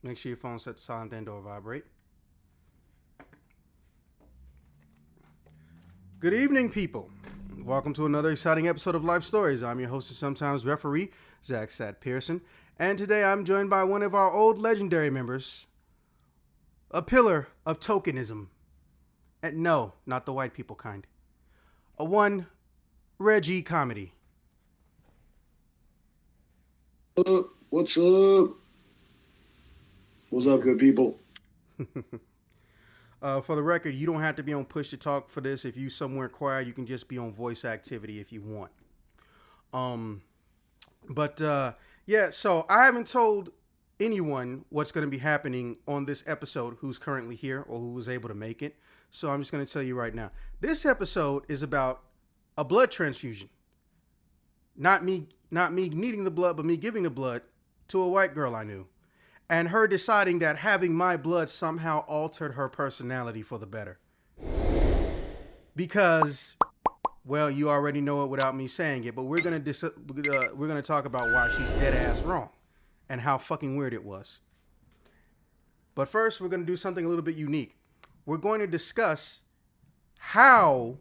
Make sure your phone's set to silent and or vibrate. Good evening, people. Welcome to another exciting episode of Life Stories. I'm your host and sometimes referee, Zach Sat Pearson. And today I'm joined by one of our old legendary members, a pillar of tokenism. And no, not the white people kind. A one, Reggie Comedy. What's up? What's up, good people? For the record, you don't have to be on push to talk for this. If you somewhere quiet, you can just be on voice activity if you want. Yeah, so I haven't told anyone what's going to be happening on this episode who's currently here or who was able to make it. So I'm just going to tell you right now. This episode is about a blood transfusion. Not me needing the blood, but me giving the blood to a white girl I knew. And her deciding that having my blood somehow altered her personality for the better. Because, well, you already know it without me saying it, but we're gonna talk about why she's dead ass wrong and how fucking weird it was. But first, we're gonna do something a little bit unique. We're going to discuss how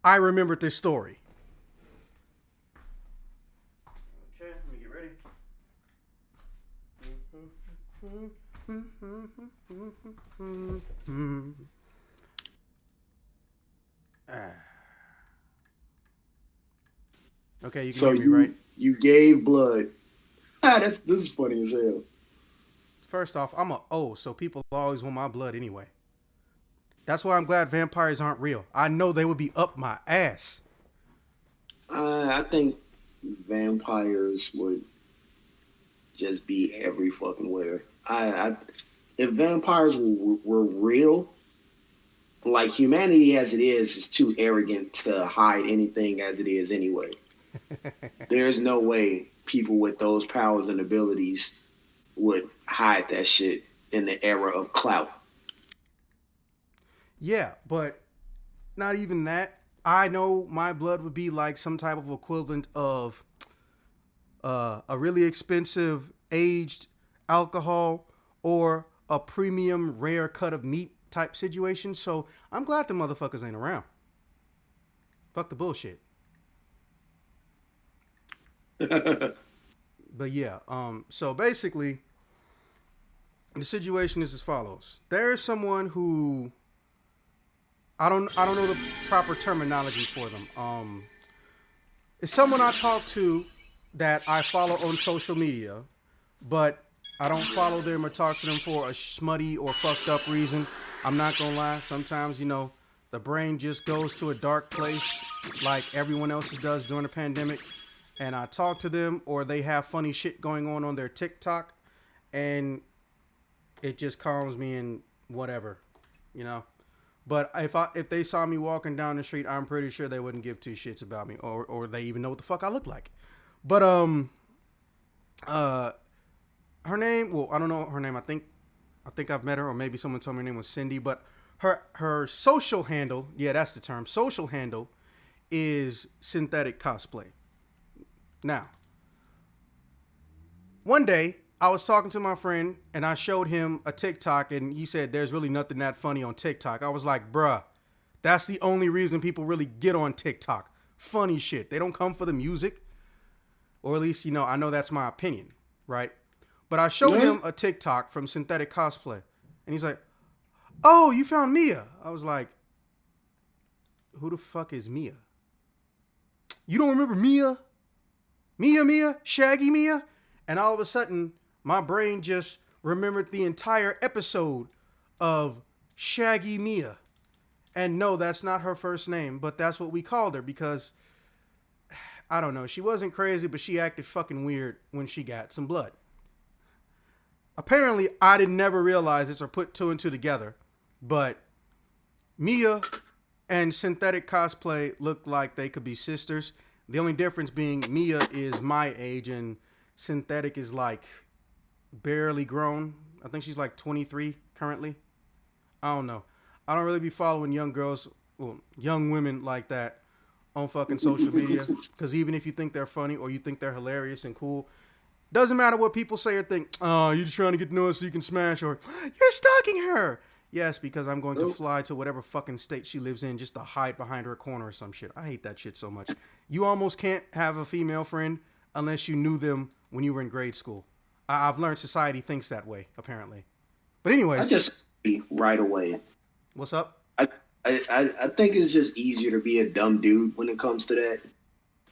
I remembered this story. Okay, let me get ready. Okay, you can So hear me, right? you gave blood. This is funny as hell. First off, I'm a O, so people always want my blood anyway. That's why I'm glad vampires aren't real. I know they would be up my ass. I think vampires would just be every fucking where. If vampires were real, like humanity as it is too arrogant to hide anything as it is anyway. There's no way people with those powers and abilities would hide that shit in the era of clout. Yeah, but not even that. I know my blood would be like some type of equivalent of a really expensive aged alcohol or a premium rare cut of meat type situation. So I'm glad the motherfuckers ain't around. Fuck the bullshit. But yeah, so basically the situation is as follows. There is someone who I don't know the proper terminology for them. It's someone I talk to that I follow on social media, but I don't follow them or talk to them for a smutty or fucked up reason. I'm not gonna lie. Sometimes, the brain just goes to a dark place like everyone else does during the pandemic. And I talk to them or they have funny shit going on their TikTok. And it just calms me and whatever, But if they saw me walking down the street, I'm pretty sure they wouldn't give two shits about me or they even know what the fuck I look like. But her name, well, I don't know her name. I think I've met her, or maybe someone told me her name was Cindy. But her social handle, yeah, that's the term. Social handle is synthetic cosplay. Now, one day I was talking to my friend and I showed him a TikTok and he said, "There's really nothing that funny on TikTok." I was like, "Bruh, that's the only reason people really get on TikTok. Funny shit. They don't come for the music." Or at least, I know that's my opinion, right? But I showed him a TikTok from synthetic cosplay and he's like, "Oh, you found Mia." I was like, "Who the fuck is Mia? You don't remember Mia? Mia? Shaggy Mia?" And all of a sudden, my brain just remembered the entire episode of Shaggy Mia. And no, that's not her first name, but that's what we called her because, I don't know, she wasn't crazy, but she acted fucking weird when she got some blood. Apparently, I didn't never realize this or put two and two together, but Mia and synthetic cosplay look like they could be sisters. The only difference being Mia is my age and synthetic is like barely grown. I think she's like 23 currently. I don't know. I don't really be following young girls, well, young women like that on fucking social media. Because even if you think they're funny or you think they're hilarious and cool, Doesn't matter what people say or think. Oh, you're just trying to get to know her so you can smash, or you're stalking her. Yes, because I'm going to fly to whatever fucking state she lives in just to hide behind her corner or some shit. I hate that shit so much. You almost can't have a female friend unless you knew them when you were in grade school. I've learned society thinks that way, apparently. But anyways. I just right away. What's up? I think it's just easier to be a dumb dude when it comes to that.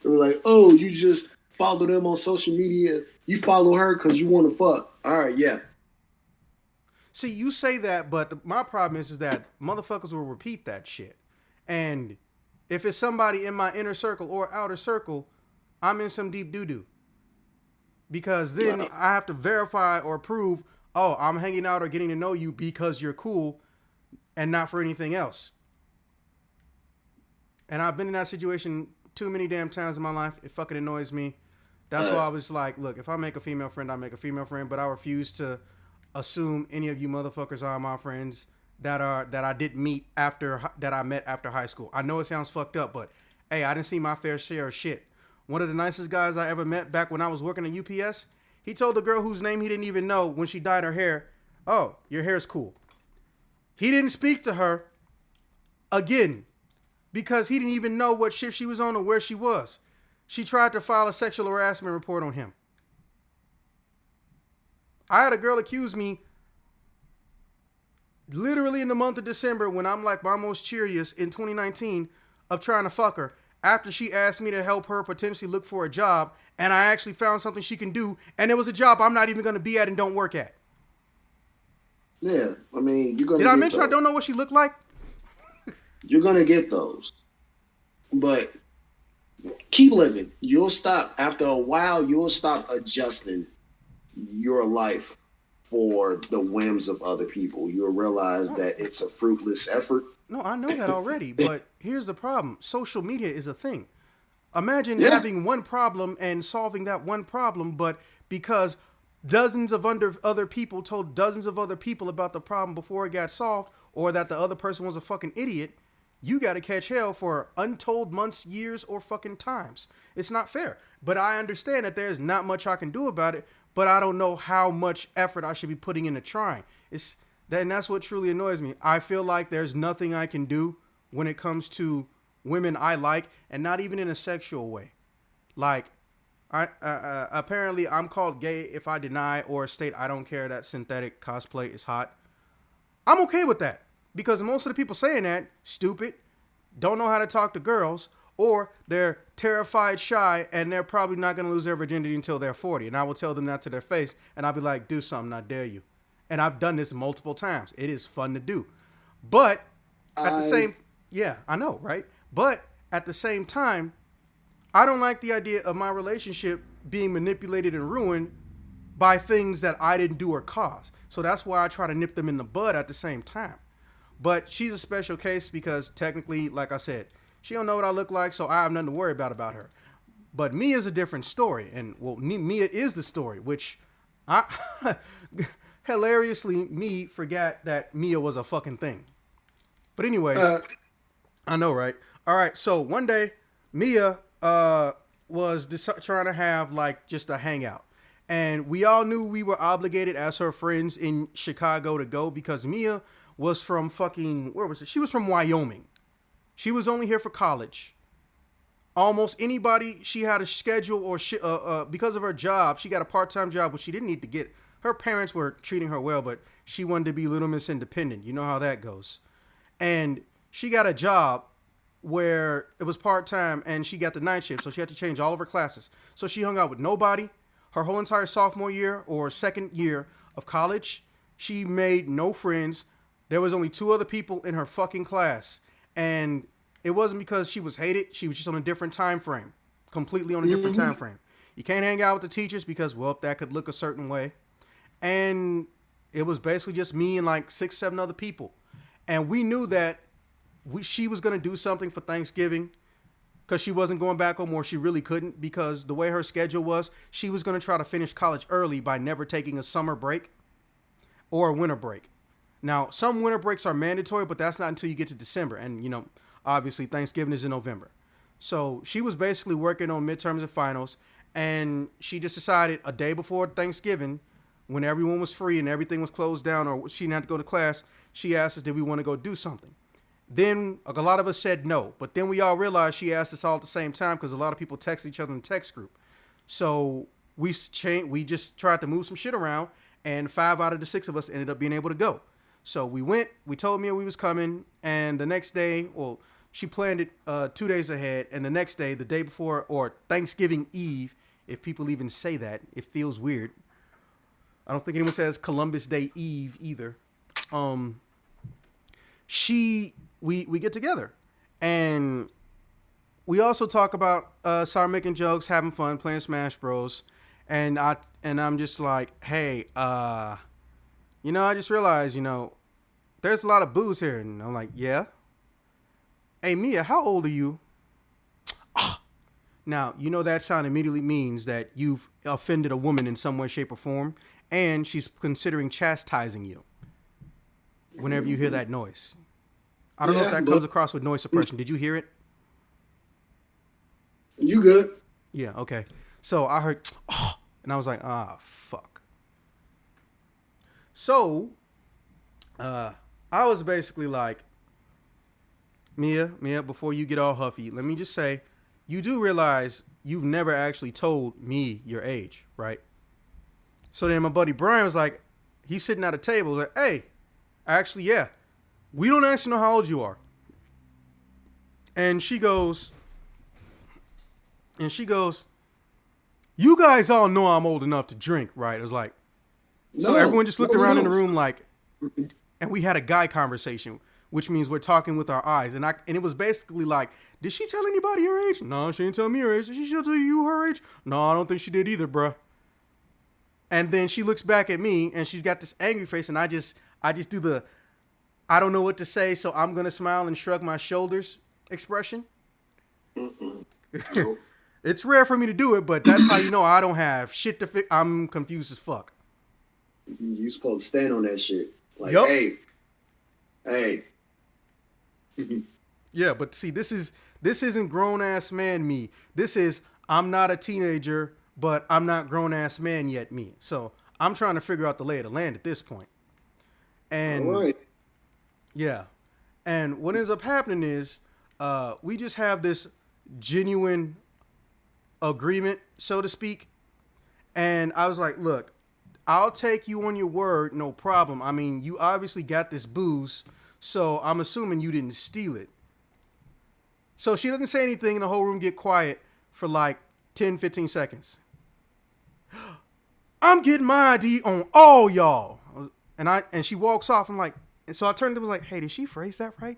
They're like, oh, you just follow them on social media. You follow her because you want to fuck. All right, yeah. See, you say that, but my problem is that motherfuckers will repeat that shit. And if it's somebody in my inner circle or outer circle, I'm in some deep doo-doo. Because then I have to verify or prove, oh, I'm hanging out or getting to know you because you're cool and not for anything else. And I've been in that situation too many damn times in my life. It fucking annoys me. That's why I was like, look, if I make a female friend, I make a female friend, but I refuse to assume any of you motherfuckers are my friends that I didn't meet that I met after high school. I know it sounds fucked up, but hey, I didn't see my fair share of shit. One of the nicest guys I ever met back when I was working at UPS, he told the girl whose name he didn't even know when she dyed her hair, oh, your hair's cool. He didn't speak to her again because he didn't even know what shift she was on or where she was. She tried to file a sexual harassment report on him. I had a girl accuse me literally in the month of December when I'm like my most cheeriest in 2019 of trying to fuck her after she asked me to help her potentially look for a job, and I actually found something she can do, and it was a job I'm not even going to be at and don't work at. Yeah, I mean, you're going to Did I mention those. I don't know what she looked like? You're going to get those. But keep living. You'll stop, after a while, you'll stop adjusting your life for the whims of other people. You'll realize that it's a fruitless effort. No, I know that already, but here's the problem. Social media is a thing. Imagine having one problem and solving that one problem, but because dozens of other people told dozens of other people about the problem before it got solved, or that the other person was a fucking idiot, you got to catch hell for untold months, years, or fucking times. It's not fair. But I understand that there's not much I can do about it, but I don't know how much effort I should be putting into trying. And that's what truly annoys me. I feel like there's nothing I can do when it comes to women I like, and not even in a sexual way. Like, apparently I'm called gay if I deny or state I don't care that synthetic cosplay is hot. I'm okay with that, because most of the people saying that, stupid, don't know how to talk to girls, or they're terrified, shy, and they're probably not going to lose their virginity until they're 40. And I will tell them that to their face, and I'll be like, do something, I dare you. And I've done this multiple times. It is fun to do. But at the same, yeah, I know, right? But at the same time, I don't like the idea of my relationship being manipulated and ruined by things that I didn't do or cause. So that's why I try to nip them in the bud at the same time. But she's a special case because technically, like I said, she don't know what I look like, so I have nothing to worry about her. But Mia's a different story. And, well, Mia is the story, which I... hilariously, me forgot that Mia was a fucking thing. But anyways, I know, right? All right, so one day, Mia was trying to have, like, just a hangout. And we all knew we were obligated as her friends in Chicago to go because Mia was from fucking, where was it? She was from Wyoming. She was only here for college. Almost anybody, she had a schedule or because of her job, she got a part-time job, which she didn't need to get. Her parents were treating her well, but she wanted to be Little Miss Independent. You know how that goes. And she got a job where it was part-time and she got the night shift, so she had to change all of her classes. So she hung out with nobody. Her whole entire sophomore year or second year of college, she made no friends. There was only 2 other people in her fucking class. And it wasn't because she was hated. She was just on a different time frame. Completely on a different time frame. You can't hang out with the teachers because, well, that could look a certain way. And it was basically just me and like 6, 7 other people. And we knew that she was going to do something for Thanksgiving because she wasn't going back home, or she really couldn't, because the way her schedule was, she was going to try to finish college early by never taking a summer break or a winter break. Now, some winter breaks are mandatory, but that's not until you get to December. And, you know, obviously Thanksgiving is in November. So she was basically working on midterms and finals. And she just decided a day before Thanksgiving, when everyone was free and everything was closed down or she didn't have to go to class, she asked us, did we want to go do something? Then a lot of us said no. But then we all realized she asked us all at the same time because a lot of people text each other in the text group. So we just tried to move some shit around, and 5 out of the 6 of us ended up being able to go. So we went, we told Mia we was coming, and the next day, well, she planned it 2 days ahead, and the next day, the day before, or Thanksgiving Eve, if people even say that, it feels weird. I don't think anyone says Columbus Day Eve either. We get together, and we also talk about start making jokes, having fun, playing Smash Bros. And I'm just like, hey, I just realized, there's a lot of booze here, and I'm like, yeah. Hey, Mia, how old are you? Now, that sound immediately means that you've offended a woman in some way, shape, or form, and she's considering chastising you whenever you hear that noise. I don't know if that comes across with noise suppression. Did you hear it? You good? Yeah, okay. So I heard, and I was like, fuck. So, I was basically like, Mia, before you get all huffy, let me just say, you do realize you've never actually told me your age, right? So then my buddy Brian was like, he's sitting at a table, was like, hey, actually, yeah, we don't actually know how old you are. And she goes, you guys all know I'm old enough to drink, right? It was like, so everyone just looked around in the room like, and we had a guy conversation, which means we're talking with our eyes. And it was basically like, did she tell anybody her age? No, she didn't tell me her age. Did she tell you her age? No, I don't think she did either, bruh. And then she looks back at me and she's got this angry face, and I just do the, I don't know what to say, so I'm going to smile and shrug my shoulders expression. It's rare for me to do it, but that's how you know I don't have shit to fix. I'm confused as fuck. You supposed to stand on that shit. Like, hey. Yeah, but see, this isn't grown ass man me. This is, I'm not a teenager, but I'm not grown ass man yet me. So I'm trying to figure out the lay of the land at this point. And all right. Yeah. And what ends up happening is we just have this genuine agreement, so to speak. And I was like, look, I'll take you on your word, no problem. I mean, you obviously got this booze, so I'm assuming you didn't steal it. So she doesn't say anything, and the whole room get quiet for like 10, 15 seconds. I'm getting my ID on all y'all. And she walks off. I'm like, and so I turned to her and was like, hey, did she phrase that right?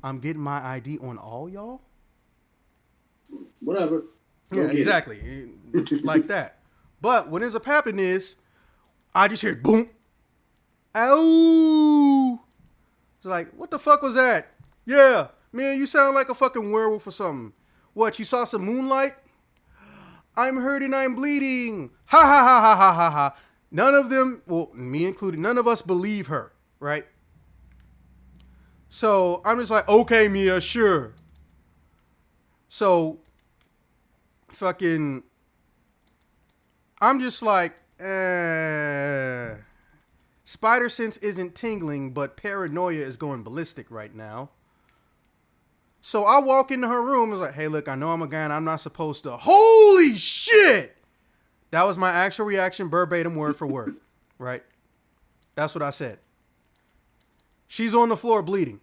I'm getting my ID on all y'all? Whatever. Yeah, exactly. Like that. But what ends up happening is I just hear boom. Ow. It's like, what the fuck was that? Yeah, man, you sound like a fucking werewolf or something. What, you saw some moonlight? I'm hurting, I'm bleeding. Ha ha ha ha ha ha ha. None of them, well, me included, none of us believe her, right? So I'm just like, okay, Mia, sure. So fucking, I'm just like, spider sense isn't tingling, but paranoia is going ballistic right now. So I walk into her room and was like, hey, look, I know I'm a guy and I'm not supposed to. Holy shit! That was my actual reaction, verbatim, word for word, right? That's what I said. She's on the floor bleeding.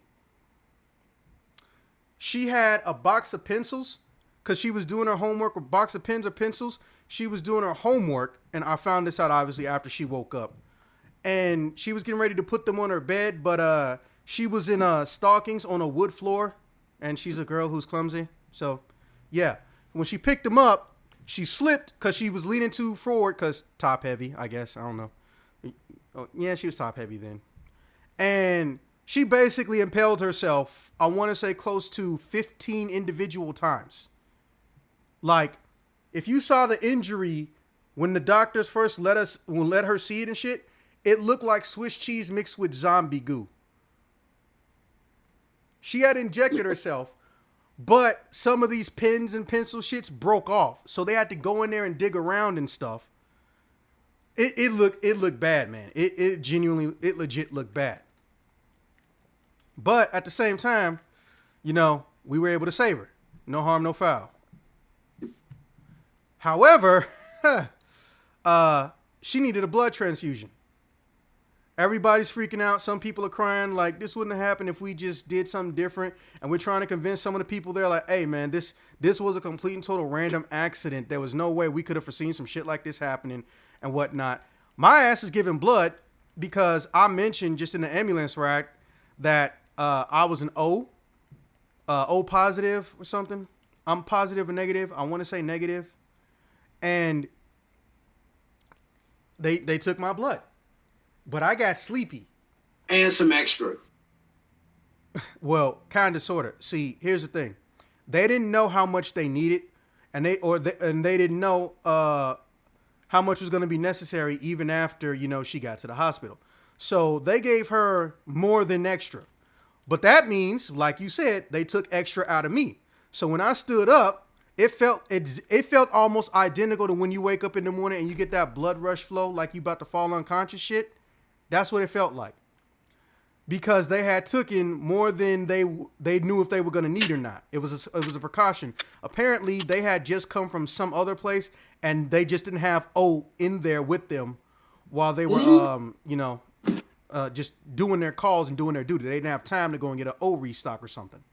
She had a box of pencils because she was doing her homework with a box of pens or pencils. She was doing her homework, and I found this out, obviously, after she woke up. And she was getting ready to put them on her bed, but she was in stockings on a wood floor, and she's a girl who's clumsy. So, yeah. When she picked them up, she slipped because she was leaning too forward because top heavy, I guess. I don't know. Oh, yeah, she was top heavy then. And she basically impaled herself, I want to say close to 15 individual times. Like, if you saw the injury when the doctors first let her see it and shit, it looked like Swiss cheese mixed with zombie goo. She had injected herself But some of these pens and pencil shits broke off, so they had to go in there and dig around and stuff. It looked bad, man. It legit looked bad. But at the same time, you know, we were able to save her. No harm, no foul. However, she needed a blood transfusion. Everybody's freaking out. Some people are crying like this wouldn't have happened if we just did something different. And we're trying to convince some of the people there like, hey, man, this was a complete and total random accident. There was no way we could have foreseen some shit like this happening and whatnot. My ass is giving blood because I mentioned just in the ambulance ride that I was an O positive or something. I'm positive or negative. I want to say negative. And they took my blood. But I got sleepy. And some extra. Well, kind of, sort of. See, here's the thing. They didn't know how much they needed, and they didn't know how much was going to be necessary even after, you know, she got to the hospital. So they gave her more than extra. But that means, like you said, they took extra out of me. So when I stood up, it felt almost identical to when you wake up in the morning and you get that blood rush flow like you about to fall unconscious shit. That's what it felt like. Because they had taken more than they knew if they were going to need or not. It was a precaution. Apparently, they had just come from some other place and they just didn't have O in there with them while they were, just doing their calls and doing their duty. They didn't have time to go and get an O restock or something.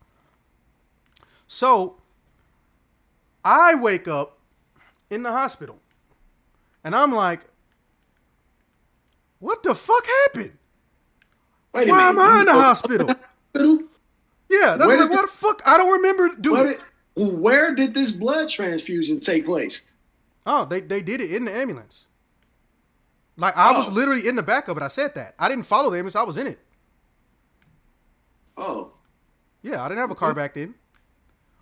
So I wake up in the hospital and I'm like, what the fuck happened? Wait a Why minute. am I in the hospital? Yeah, that's like, what the fuck? I don't remember doing it. Where did this blood transfusion take place? Oh, they did it in the ambulance. Like, I was literally in the back of it. I said that. I didn't follow the ambulance. I was in it. Oh. Yeah, I didn't have a car back then.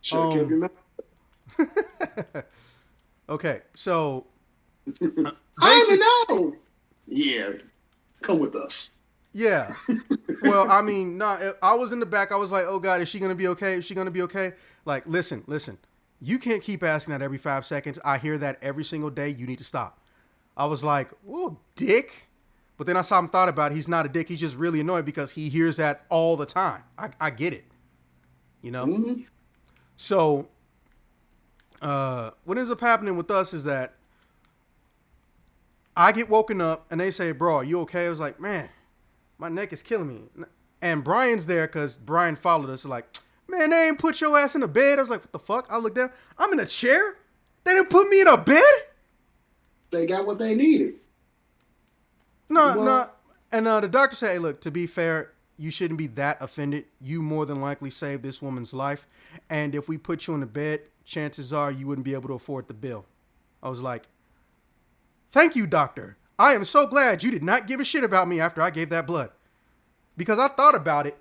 Should have kept your mouth. Okay, so... I don't even know. Yeah. Come with us. Yeah. Well, I mean, I was in the back. I was like, oh, God, is she going to be okay? Is she going to be okay? Like, listen. You can't keep asking that every 5 seconds. I hear that every single day. You need to stop. I was like, whoa, dick. But then I saw him thought about it. He's not a dick. He's just really annoyed because he hears that all the time. I get it. You know? Mm-hmm. So, what ends up happening with us is that I get woken up and they say, bro, are you okay? I was like, man, my neck is killing me. And Brian's there because Brian followed us. Like, man, they ain't put your ass in a bed. I was like, what the fuck? I looked down. I'm in a chair. They didn't put me in a bed. They got what they needed. No. And the doctor said, hey, look, to be fair, you shouldn't be that offended. You more than likely saved this woman's life. And if we put you in a bed, chances are you wouldn't be able to afford the bill. I was like, thank you, doctor. I am so glad you did not give a shit about me after I gave that blood. Because I thought about it.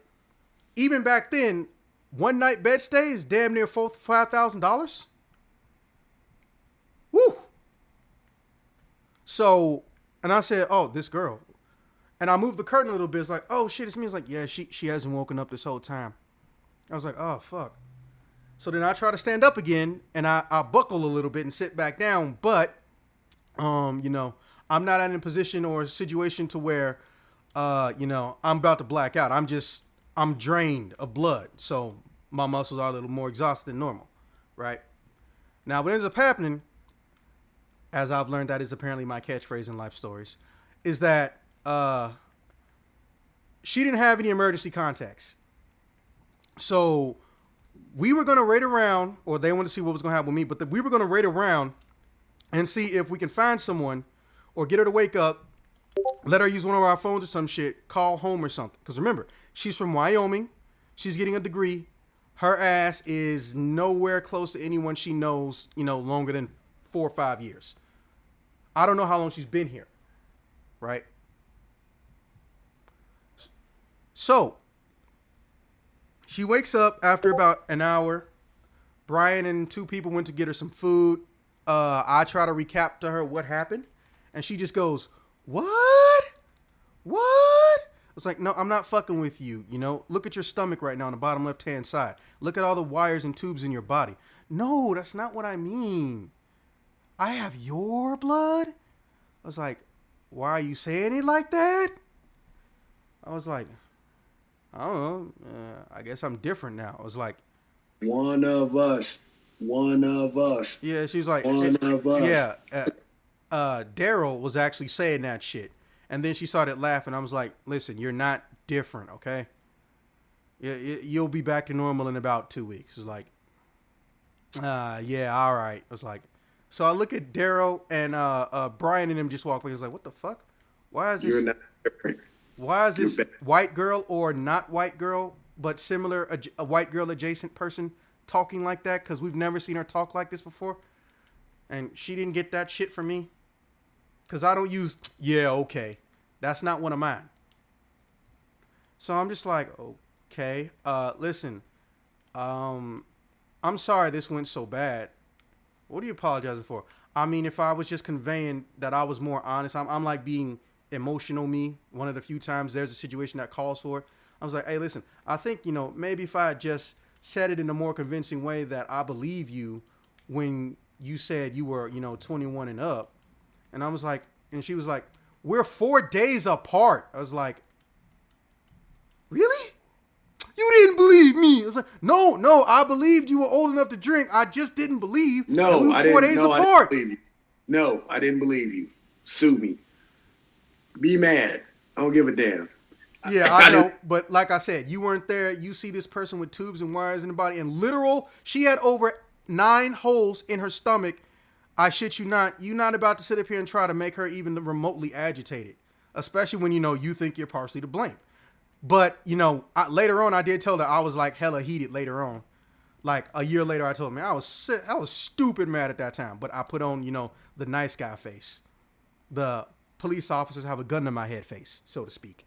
Even back then, one night bed stay is damn near $5,000. Woo! So, and I said, oh, this girl. And I moved the curtain a little bit. It's like, oh, shit, it's me. It's like, yeah, she hasn't woken up this whole time. I was like, oh, fuck. So then I try to stand up again, and I buckle a little bit and sit back down. But, I'm not in a position or a situation to where, I'm about to black out. I'm drained of blood. So my muscles are a little more exhausted than normal, right? Now, what ends up happening, as I've learned that is apparently my catchphrase in life stories, is that she didn't have any emergency contacts. So we were going to raid around, or they wanted to see what was going to happen with me, but we were going to raid around and see if we can find someone or get her to wake up, let her use one of our phones or some shit, call home or something. Because remember, she's from Wyoming. She's getting a degree. Her ass is nowhere close to anyone she knows, longer than 4 or 5 years. I don't know how long she's been here, right? So, she wakes up after about an hour. Brian and 2 people went to get her some food. I try to recap to her what happened. And she just goes, what? It's like, no, I'm not fucking with you. You know, look at your stomach right now on the bottom left-hand side. Look at all the wires and tubes in your body. No, that's not what I mean. I have your blood? I was like, why are you saying it like that? I was like, I don't know. I guess I'm different now. I was like, One of us. One of us. yeah, she was like, One of us. yeah. Daryl was actually saying that shit. And then she started laughing. I was like, listen, you're not different, okay? You'll be back to normal in about 2 weeks. It was like, yeah, all right. I was like, so I look at Daryl and Brian and him just walk away. He was like, what the fuck? Why is this? You're not different. Why is this white girl or not white girl, but similar, a white girl adjacent person talking like that? Because we've never seen her talk like this before. And she didn't get that shit from me. Because I don't use, yeah, okay. That's not one of mine. So I'm just like, okay. Listen, I'm sorry this went so bad. What are you apologizing for? I mean, if I was just conveying that I was more honest, I'm like being emotional me. One of the few times there's a situation that calls for it. I was like, hey, listen, I think, maybe if I had just said it in a more convincing way that I believe you when you said you were, 21 and up. And I was like, and she was like, we're 4 days apart. I was like, really? You didn't believe me. I was like, no, I believed you were old enough to drink. I just didn't believe. No, we I didn't. 4 days No, apart. I didn't believe you. No, I didn't believe you. Sue me. Be mad. I don't give a damn. Yeah, I know. But like I said, you weren't there. You see this person with tubes and wires in the body, and literal, she had over 9 holes in her stomach. I shit you not. You're not about to sit up here and try to make her even remotely agitated, especially when you think you're partially to blame. But later on, I did tell her I was like hella heated. Later on, like a year later, I told her, man, I was stupid mad at that time. But I put on the nice guy face, the police officers have a gun to my head face, so to speak.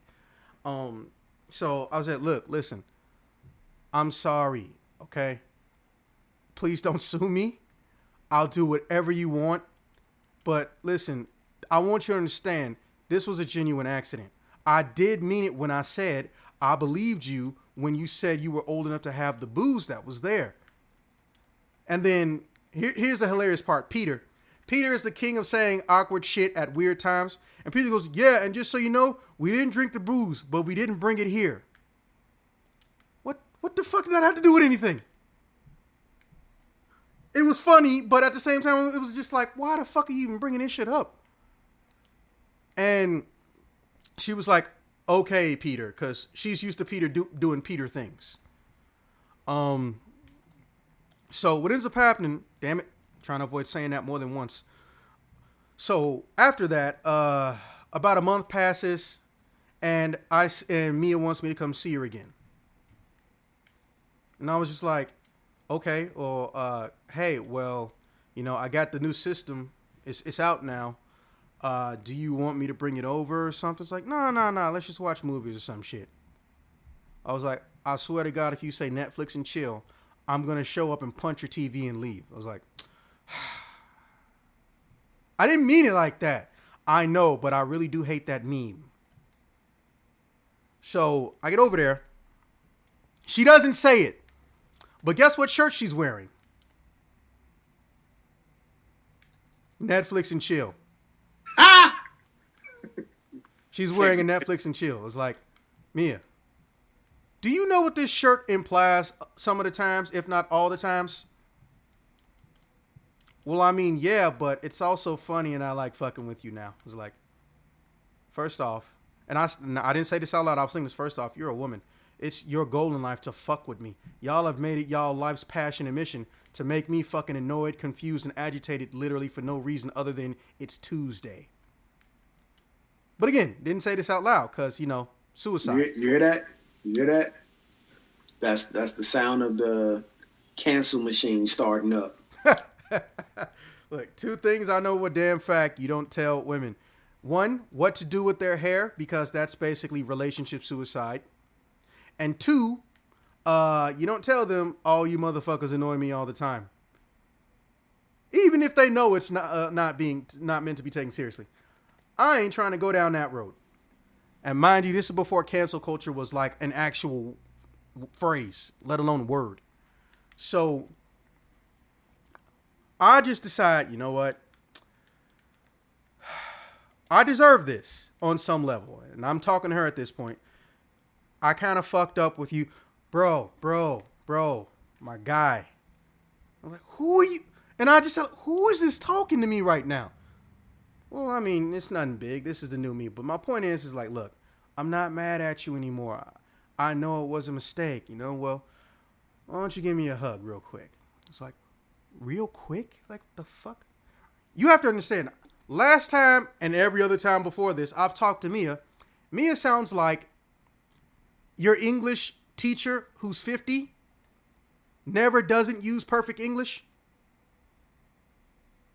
So I was like, look, listen, I'm sorry, okay? Please don't sue me. I'll do whatever you want. But listen, I want you to understand, this was a genuine accident. I did mean it when I said I believed you when you said you were old enough to have the booze that was there. And then here's the hilarious part. Peter is the king of saying awkward shit at weird times. And Peter goes, yeah, and just so you know, we didn't drink the booze, but we didn't bring it here. What the fuck did that have to do with anything? It was funny, but at the same time, it was just like, why the fuck are you even bringing this shit up? And she was like, okay, Peter, because she's used to Peter doing Peter things. So what ends up happening, damn it, I'm trying to avoid saying that more than once. So after that, about a month passes, and Mia wants me to come see her again. And I was just like, okay, well, hey, well, I got the new system. It's out now. Do you want me to bring it over or something? It's like, no, let's just watch movies or some shit. I was like, I swear to God, if you say Netflix and chill, I'm going to show up and punch your TV and leave. I was like, I didn't mean it like that. I know, but I really do hate that meme. So I get over there. She doesn't say it. But guess what shirt she's wearing? Netflix and chill. She's wearing a Netflix and chill. It's like, Mia, do you know what this shirt implies some of the times, if not all the times? Well, I mean, yeah, but it's also funny and I like fucking with you now. It's like, first off, and I didn't say this out loud. I was saying this first off. You're a woman. It's your goal in life to fuck with me. Y'all have made it y'all life's passion and mission to make me fucking annoyed, confused, and agitated literally for no reason other than it's Tuesday. But again, didn't say this out loud because, suicide. You hear that? You hear that? That's the sound of the cancel machine starting up. Look, 2 things I know with damn fact you don't tell women. 1, what to do with their hair, because that's basically relationship suicide. And 2, you don't tell them, oh, you motherfuckers annoy me all the time. Even if they know it's not meant to be taken seriously. I ain't trying to go down that road. And mind you, this is before cancel culture was like an actual phrase, let alone word. So I just decide, you know what? I deserve this on some level. And I'm talking to her at this point. I kind of fucked up with you. Bro, my guy. I'm like, who are you? And I just said, who is this talking to me right now? Well, I mean, it's nothing big. This is the new me. But my point is like, look, I'm not mad at you anymore. I know it was a mistake, you know? Well, why don't you give me a hug real quick? It's like, real quick? Like, the fuck? You have to understand, last time and every other time before this, I've talked to Mia. Mia sounds like your English teacher who's 50 never doesn't use perfect English.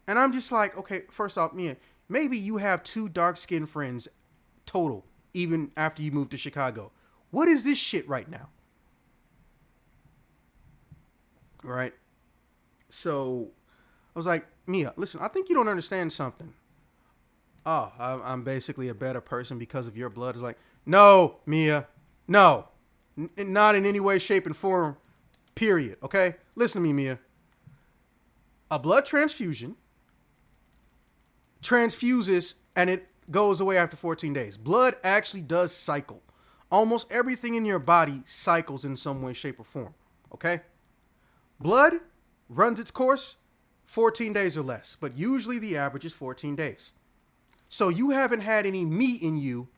And I'm just like, okay, first off, Mia, maybe you have 2 dark-skinned friends total, even after you moved to Chicago. What is this shit right now? Right? So I was like, Mia, listen, I think you don't understand something. Oh, I'm basically a better person because of your blood. It's like, no, Mia, no. Not in any way, shape, and form, period. Okay? Listen to me, Mia. A blood transfusion transfuses and it goes away after 14 days. Blood actually does cycle. Almost everything in your body cycles in some way, shape, or form. Okay? Blood runs its course 14 days or less, but usually the average is 14 days. So you haven't had any meat in you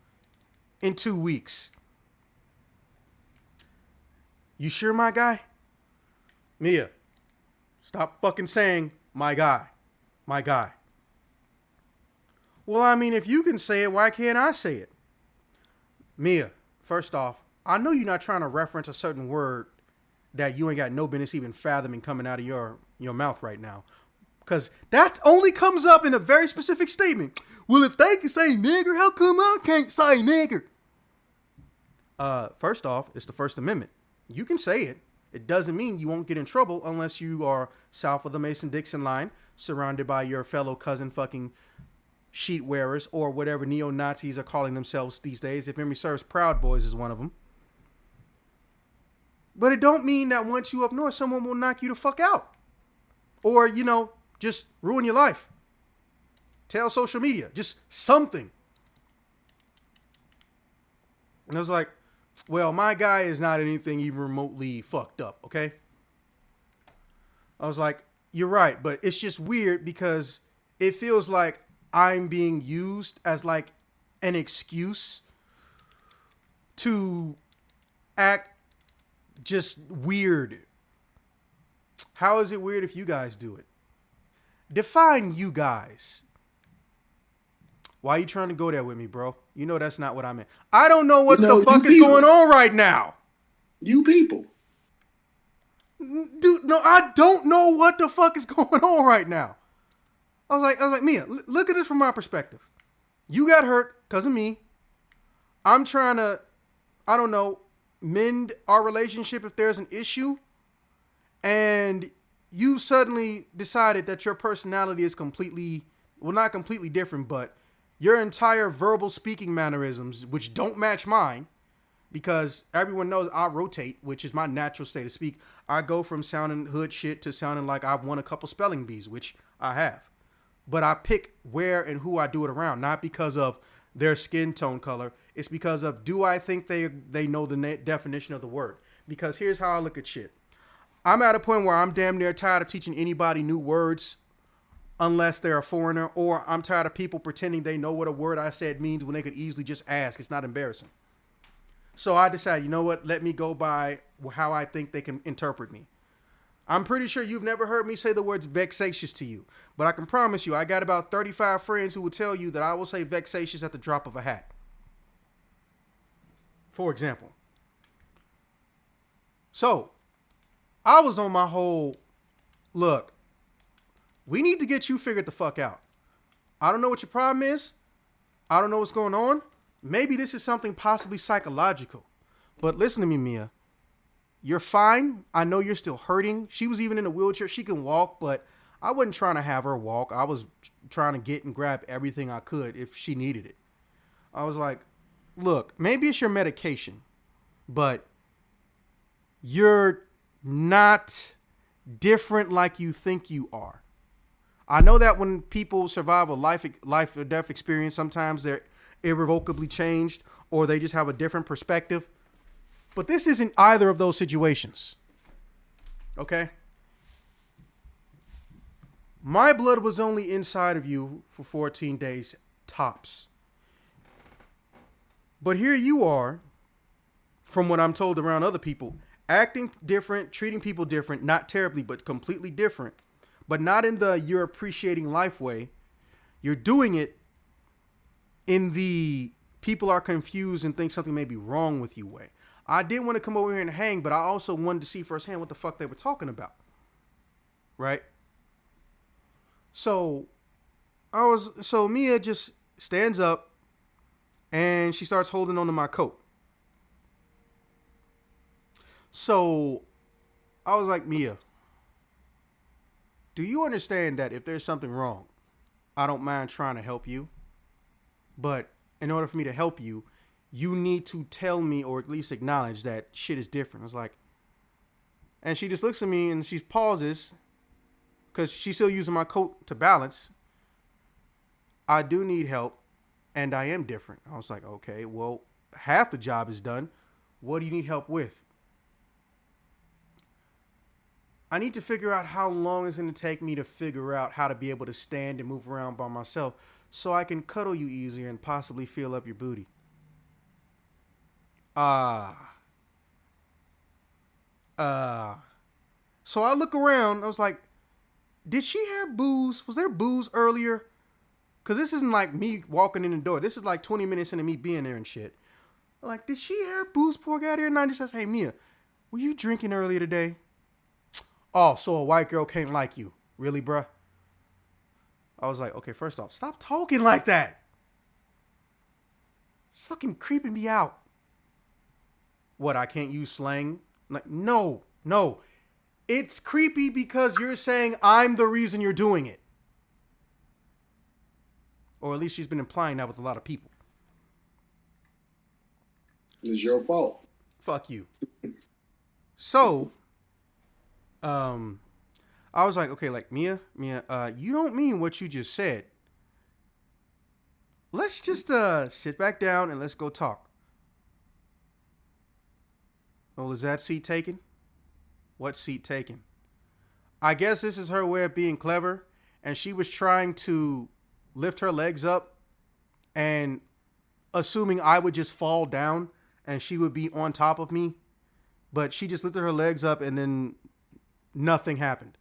in 2 weeks. You sure, my guy? Mia, stop fucking saying my guy. My guy. Well, I mean, if you can say it, why can't I say it? Mia, first off, I know you're not trying to reference a certain word that you ain't got no business even fathoming coming out of your mouth right now. Because that only comes up in a very specific statement. Well, if they can say nigger, how come I can't say nigger? First off, it's the First Amendment. You can say it. It doesn't mean you won't get in trouble unless you are south of the Mason-Dixon line, surrounded by your fellow cousin fucking sheet wearers or whatever neo-Nazis are calling themselves these days. If memory serves, Proud Boys is one of them. But it don't mean that once you up north, someone will knock you the fuck out. Or, you know, just ruin your life. Tell social media. Just something. And I was like, well, my guy is not anything even remotely fucked up, okay? I was like, you're right, but it's just weird because it feels like I'm being used as like an excuse to act just weird. How is it weird if you guys do it? Define you guys. Why are you trying to go there with me, bro? You know that's not what I meant. I don't know what the fuck is going on right now. You people. Dude, no, I don't know what the fuck is going on right now. I was like, Mia, look at this from my perspective. You got hurt because of me. I'm trying to, I don't know, mend our relationship if there's an issue. And you suddenly decided that your personality is completely, well, not completely different, but your entire verbal speaking mannerisms, which don't match mine, because everyone knows I rotate, which is my natural state of speak. I go from sounding hood shit to sounding like I've won a couple spelling bees, which I have. But I pick where and who I do it around, not because of their skin tone color. It's because of, do I think they know the definition of the word? Because here's how I look at shit. I'm at a point where I'm damn near tired of teaching anybody new words unless they're a foreigner, or I'm tired of people pretending they know what a word I said means when they could easily just ask. It's not embarrassing. So I decided, you know what? Let me go by how I think they can interpret me. I'm pretty sure you've never heard me say the words vexatious to you, but I can promise you I got about 35 friends who will tell you that I will say vexatious at the drop of a hat. For example. So I was on my whole, look, we need to get you figured the fuck out. I don't know what your problem is. I don't know what's going on. Maybe this is something possibly psychological. But listen to me, Mia. You're fine. I know you're still hurting. She was even in a wheelchair. She can walk, but I wasn't trying to have her walk. I was trying to get and grab everything I could if she needed it. I was like, look, maybe it's your medication, but you're not different like you think you are. I know that when people survive a life or death experience, sometimes they're irrevocably changed or they just have a different perspective. But this isn't either of those situations. Okay? My blood was only inside of you for 14 days tops. But here you are, from what I'm told around other people, acting different, treating people different, not terribly, but completely different. But not in the you're appreciating life way. You're doing it in the people are confused and think something may be wrong with you way. I did want to come over here and hang, but I also wanted to see firsthand what the fuck they were talking about. Right? So Mia just stands up and she starts holding onto my coat. So I was like, Mia, do you understand that if there's something wrong, I don't mind trying to help you? But in order for me to help you, you need to tell me or at least acknowledge that shit is different. I was like, and she just looks at me and she pauses because she's still using my coat to balance. I do need help and I am different. I was like, okay, well, half the job is done. What do you need help with? I need to figure out how long it's going to take me to figure out how to be able to stand and move around by myself so I can cuddle you easier and possibly feel up your booty. So I look around. I was like, did she have booze? Was there booze earlier? Because this isn't like me walking in the door. This is like 20 minutes into me being there and shit. Like, did she have booze before I got here? And I just says, hey, Mia, were you drinking earlier today? Oh, so a white girl can't like you. Really, bruh? I was like, okay, first off, stop talking like that. It's fucking creeping me out. What, I can't use slang? Like, no. It's creepy because you're saying I'm the reason you're doing it. Or at least she's been implying that with a lot of people. It's your fault. Fuck you. So, I was like, okay, like, Mia, you don't mean what you just said. Let's just sit back down and let's go talk. Oh, is that seat taken? What seat taken? I guess this is her way of being clever, and she was trying to lift her legs up and assuming I would just fall down and she would be on top of me, but she just lifted her legs up and then nothing happened.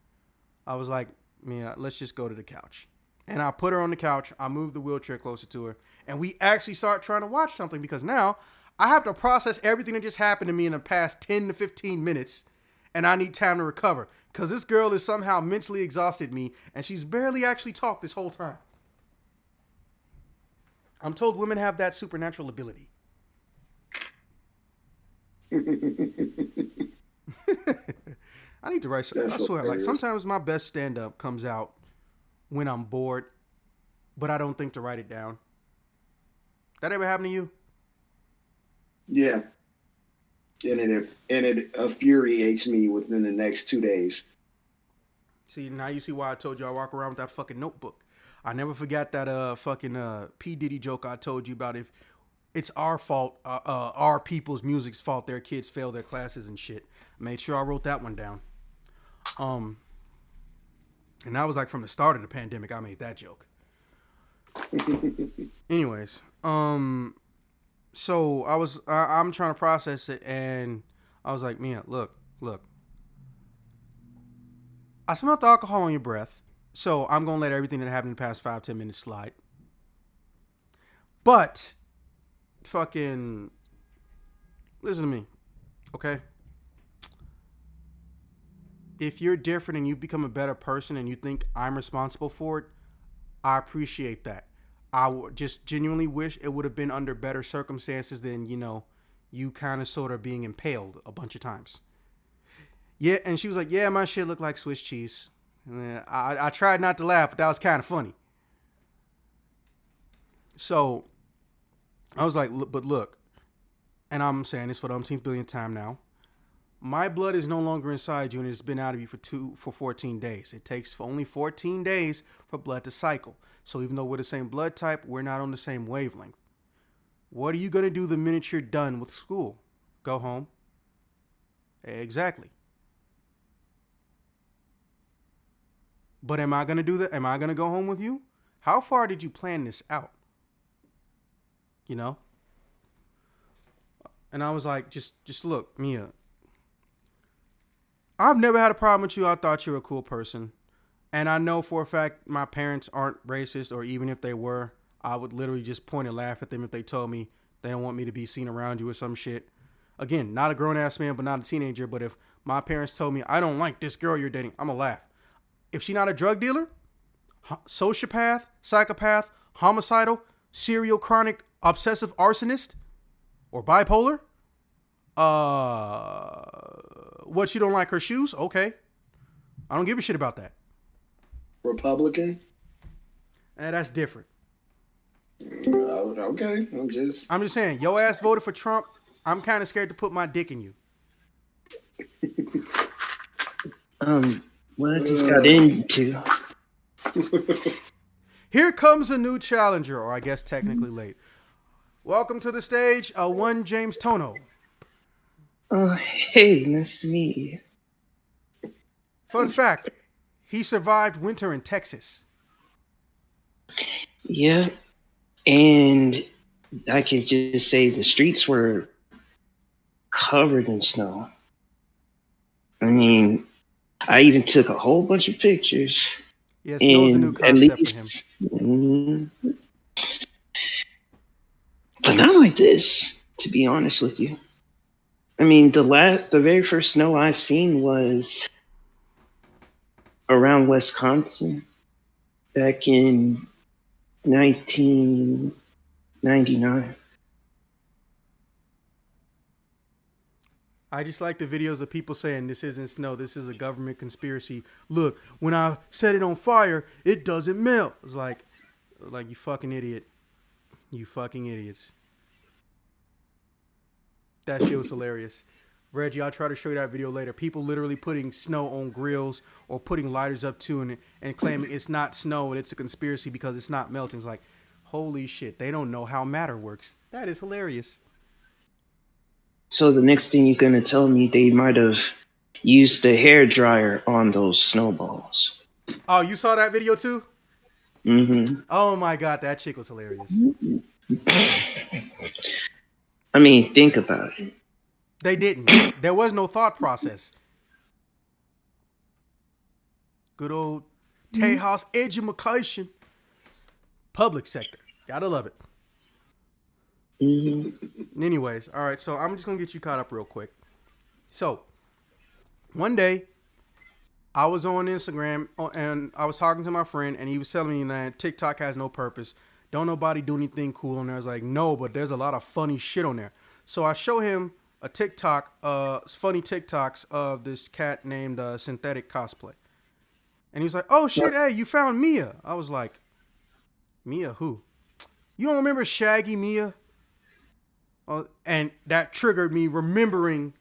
I was like, Mia, let's just go to the couch. And I put her on the couch. I moved the wheelchair closer to her. And we actually start trying to watch something because now I have to process everything that just happened to me in the past 10 to 15 minutes. And I need time to recover. Because this girl is somehow mentally exhausted me. And she's barely actually talked this whole time. I'm told women have that supernatural ability. I need to write something. I swear, like sometimes my best stand-up comes out when I'm bored, but I don't think to write it down. That ever happen to you? Yeah. And it infuriates me within the next 2 days. See, now you see why I told you I walk around with that fucking notebook. I never forgot that fucking P. Diddy joke I told you about if it's our fault, our people's music's fault their kids fail their classes and shit. Made sure I wrote that one down. And that was like from the start of the pandemic I made that joke. Anyways, so I'm trying to process it and I was like, Mia, look. I smelled the alcohol on your breath, so I'm going to let everything that happened in the past 5-10 minutes slide. But, fucking, listen to me, okay? If you're different and you've become a better person and you think I'm responsible for it, I appreciate that. I would just genuinely wish it would have been under better circumstances than, you kind of sort of being impaled a bunch of times. Yeah, and she was like, yeah, my shit looked like Swiss cheese. And I tried not to laugh, but that was kind of funny. So I was like, but look, and I'm saying this for the umpteenth billionth time now. My blood is no longer inside you, and it's been out of you for 14 days. It takes only 14 days for blood to cycle. So even though we're the same blood type, we're not on the same wavelength. What are you going to do the minute you're done with school? Go home? Exactly. But am I going to do that? Am I going to go home with you? How far did you plan this out? You know? And I was like, just look, Mia. I've never had a problem with you. I thought you were a cool person. And I know for a fact my parents aren't racist, or even if they were, I would literally just point and laugh at them if they told me they don't want me to be seen around you or some shit. Again, not a grown-ass man, but not a teenager. But if my parents told me, I don't like this girl you're dating, I'm going to laugh. If she's not a drug dealer, sociopath, psychopath, homicidal, serial chronic obsessive arsonist, or bipolar, what, you don't like her shoes? Okay. I don't give a shit about that. Republican? That's different. Okay. I'm just saying, your ass voted for Trump. I'm kind of scared to put my dick in you. What I just got into. Here comes a new challenger, or I guess technically late. Welcome to the stage, one James Tono. Oh, hey, nice to meet you. Fun fact, he survived winter in Texas. Yeah, and I can just say the streets were covered in snow. I mean, I even took a whole bunch of pictures. Yeah, snow's a new concept for him. But not like this, to be honest with you. I mean, the very first snow I seen was around Wisconsin back in 1999. I just like the videos of people saying this isn't snow, this is a government conspiracy. Look, when I set it on fire, it doesn't melt. It's like you fucking idiot. You fucking idiots. That shit was hilarious. Reggie, I'll try to show you that video later. People literally putting snow on grills or putting lighters up to and claiming it's not snow and it's a conspiracy because it's not melting. It's like, holy shit, they don't know how matter works. That is hilarious. So the next thing you're going to tell me, they might have used the hair dryer on those snowballs. Oh, you saw that video too? Mm-hmm. Oh my God, that chick was hilarious. I mean, think about it. They didn't. There was no thought process. Good old Tejas education. Public sector. Gotta love it. Mm-hmm. Anyways, all right, so I'm just going to get you caught up real quick. So, one day, I was on Instagram, and I was talking to my friend, and he was telling me that TikTok has no purpose. Don't nobody do anything cool on there. I was like, no, but there's a lot of funny shit on there. So I show him a TikTok, funny TikToks of this cat named Synthetic Cosplay. And he was like, oh, shit, hey, you found Mia. I was like, Mia who? You don't remember Shaggy Mia? And that triggered me remembering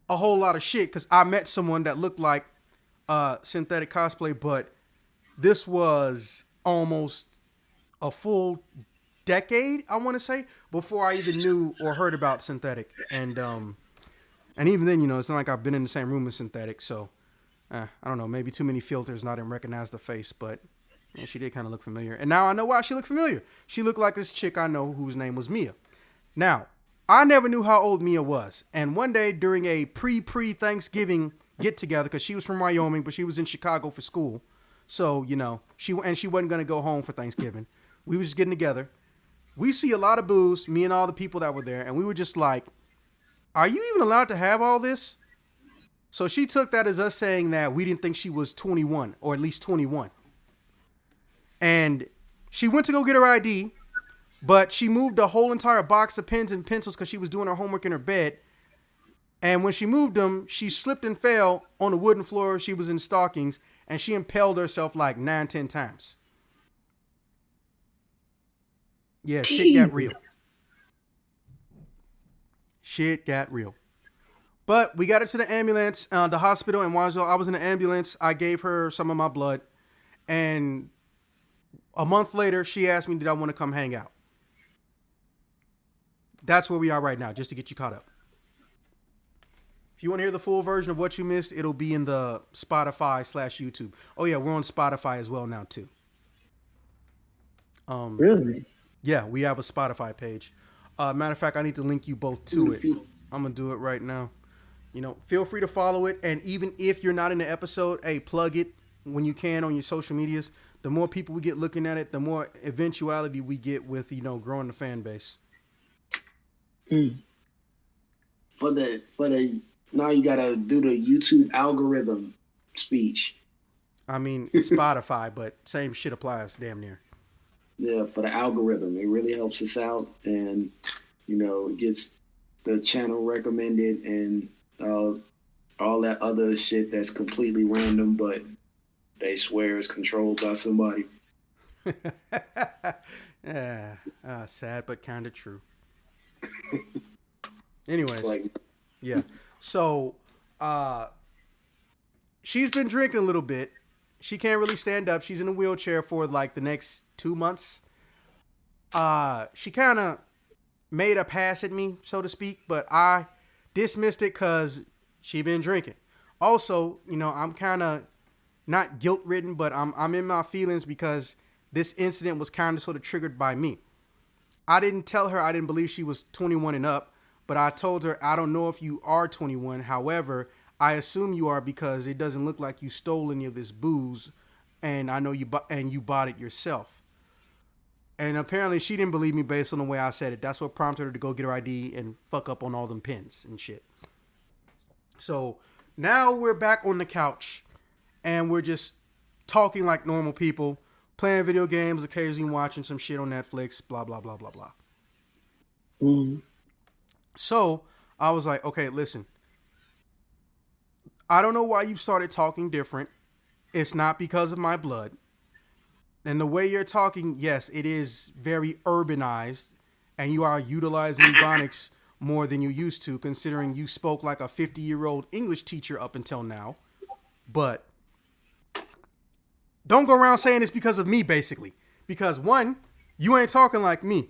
a whole lot of shit because I met someone that looked like Synthetic Cosplay, but this was almost a full decade, I want to say, before I even knew or heard about Synthetic. And even then, you know, it's not like I've been in the same room as Synthetic, so I don't know, maybe too many filters and I didn't recognize the face, but yeah, she did kind of look familiar. And now I know why she looked familiar. She looked like this chick I know whose name was Mia. Now, I never knew how old Mia was. And one day during a pre-Thanksgiving get-together, because she was from Wyoming, but she was in Chicago for school. So, you know, she wasn't going to go home for Thanksgiving. We were just getting together. We see a lot of booze, me and all the people that were there, and we were just like, are you even allowed to have all this? So she took that as us saying that we didn't think she was 21, or at least 21. And she went to go get her ID, but she moved a whole entire box of pens and pencils because she was doing her homework in her bed. And when she moved them, she slipped and fell on the wooden floor. She was in stockings, and she impaled herself like 9-10 times. Yeah, shit got real. Shit got real. But we got her to the ambulance, the hospital, and while I was in the ambulance, I gave her some of my blood. And a month later, she asked me, did I want to come hang out? That's where we are right now, just to get you caught up. If you want to hear the full version of what you missed, it'll be in the Spotify/YouTube. Oh, yeah, we're on Spotify as well now, too. Really? Yeah, we have a Spotify page. Matter of fact, I need to link you both to it. I'm going to do it right now. You know, feel free to follow it. And even if you're not in the episode, hey, plug it when you can on your social medias. The more people we get looking at it, the more eventuality we get with, you know, growing the fan base. For the now you gotta do the YouTube algorithm speech. I mean, Spotify, but same shit applies damn near. Yeah, for the algorithm, it really helps us out, and you know, it gets the channel recommended and all that other shit that's completely random, but they swear is controlled by somebody. Yeah, sad but kind of true. Anyways, yeah. So, she's been drinking a little bit. She can't really stand up. She's in a wheelchair for like the next 2 months. She kind of made a pass at me, so to speak, but I dismissed it because she been drinking. Also, you know, I'm kind of not guilt-ridden, but I'm in my feelings because this incident was kind of sort of triggered by me. I didn't tell her I didn't believe she was 21 and up, but I told her, I don't know if you are 21. However, I assume you are because it doesn't look like you stole any of this booze, and I know you bought it yourself. And apparently she didn't believe me based on the way I said it. That's what prompted her to go get her ID and fuck up on all them pins and shit. So now we're back on the couch and we're just talking like normal people, playing video games, occasionally watching some shit on Netflix, blah, blah, blah, blah, blah. Mm. So I was like, okay, listen, I don't know why you started talking different. It's not because of my blood. And the way you're talking, yes, it is very urbanized, and you are utilizing Ebonics more than you used to, considering you spoke like a 50-year-old English teacher up until now. But don't go around saying it's because of me, basically. Because one, you ain't talking like me.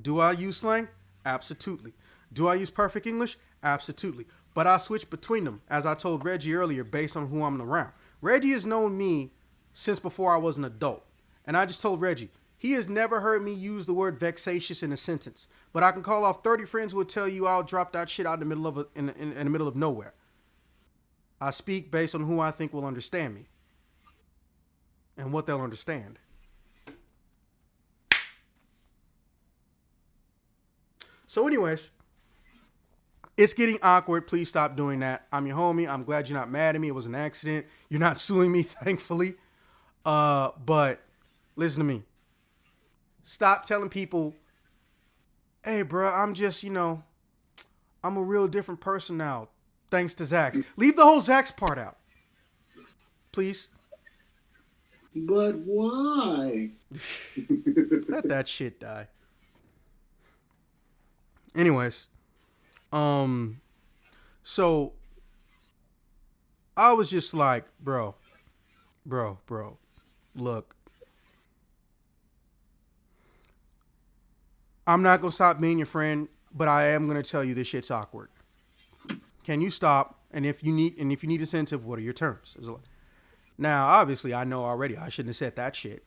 Do I use slang? Absolutely. Do I use perfect English? Absolutely. But I switch between them, as I told Reggie earlier, based on who I'm around. Reggie has known me since before I was an adult. And I just told Reggie, he has never heard me use the word vexatious in a sentence. But I can call off 30 friends who will tell you I'll drop that shit out in the middle of in the middle of nowhere. I speak based on who I think will understand me. And what they'll understand. So anyways, it's getting awkward. Please stop doing that. I'm your homie. I'm glad you're not mad at me. It was an accident. You're not suing me, thankfully. But listen to me. Stop telling people, hey, bro, I'm just, you know, I'm a real different person now, thanks to Zax. Leave the whole Zax part out. Please. But why? Let that shit die. Anyways, so I was just like, bro, look, I'm not going to stop being your friend, but I am going to tell you this shit's awkward. Can you stop? And if you need incentive, what are your terms? Now, obviously, I know already I shouldn't have said that shit.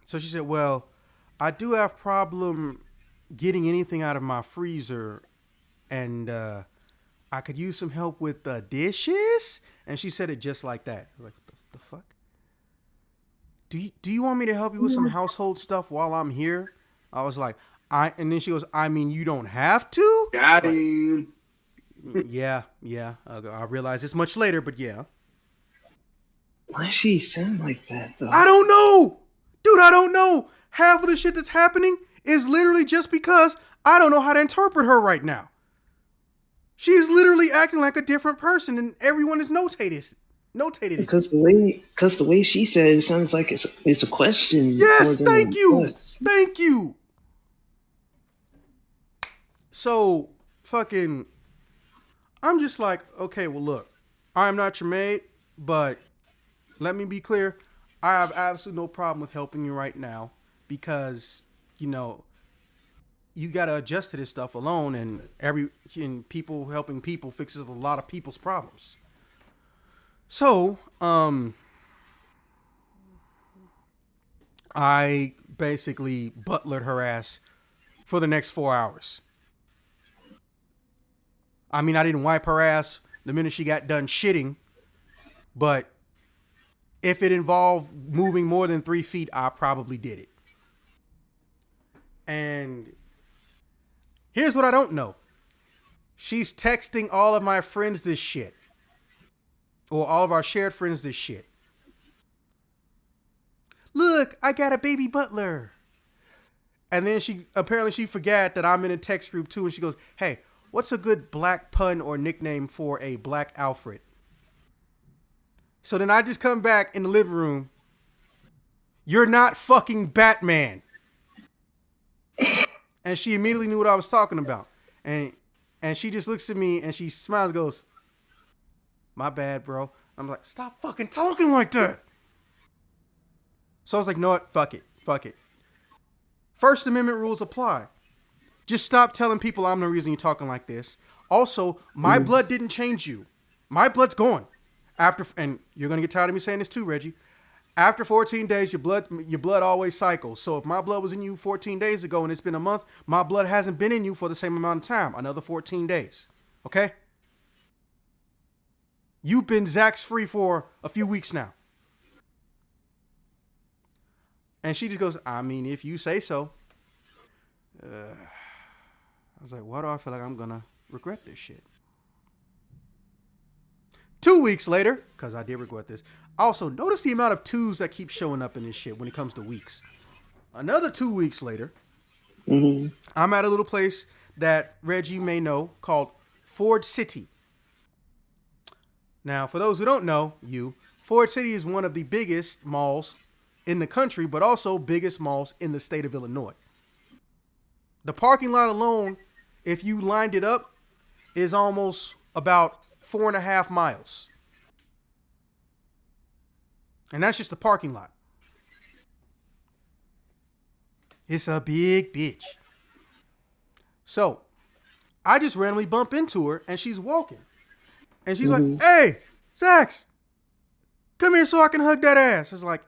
So she said, well, I do have problem getting anything out of my freezer, and I could use some help with the dishes. And she said it just like that. I was like, what the fuck? Do you want me to help you with some household stuff while I'm here? I was like, and then she goes, I mean, you don't have to? Got him. Yeah. I realize it's much later, but yeah. Why does she sound like that, though? I don't know. Dude, I don't know. Half of the shit that's happening is literally just because I don't know how to interpret her right now. She's literally acting like a different person, and everyone is notated it. Because the way she says it sounds like it's a question. Yes, thank you. So, fucking, I'm just like, okay, well, look, I'm not your maid, but let me be clear. I have absolutely no problem with helping you right now because, you know, you got to adjust to this stuff alone, and people helping people fixes a lot of people's problems. So, I basically butlered her ass for the next 4 hours. I mean, I didn't wipe her ass the minute she got done shitting, but if it involved moving more than 3 feet, I probably did it. And here's what I don't know. She's texting all of my friends this shit. Or all of our shared friends this shit. Look, I got a baby butler. And then she forgot that I'm in a text group too. And she goes, hey, what's a good black pun or nickname for a black Alfred? So then I just come back in the living room. You're not fucking Batman. And she immediately knew what I was talking about. And she just looks at me and she smiles and goes, my bad, bro. I'm like, stop fucking talking like that. So I was like, no, what? Fuck it. First Amendment rules apply. Just stop telling people I'm the reason you're talking like this. Also, my blood didn't change you. My blood's gone. And you're going to get tired of me saying this too, Reggie. After 14 days, your blood always cycles. So if my blood was in you 14 days ago and it's been a month, my blood hasn't been in you for the same amount of time. Another 14 days. Okay? You've been Zax free for a few weeks now. And she just goes, I mean, if you say so. I was like, why do I feel like I'm going to regret this shit? 2 weeks later, because I did regret this. Also, notice the amount of twos that keep showing up in this shit when it comes to weeks. Another 2 weeks later, I'm at a little place that Reggie may know called Ford City. Now, for those who don't know, Ford City is one of the biggest malls in the country, but also biggest malls in the state of Illinois. The parking lot alone, if you lined it up, is almost about 4.5 miles. And that's just the parking lot. It's a big bitch. So, I just randomly bump into her, and she's walking. And she's like, hey, Zax, come here so I can hug that ass. It's like,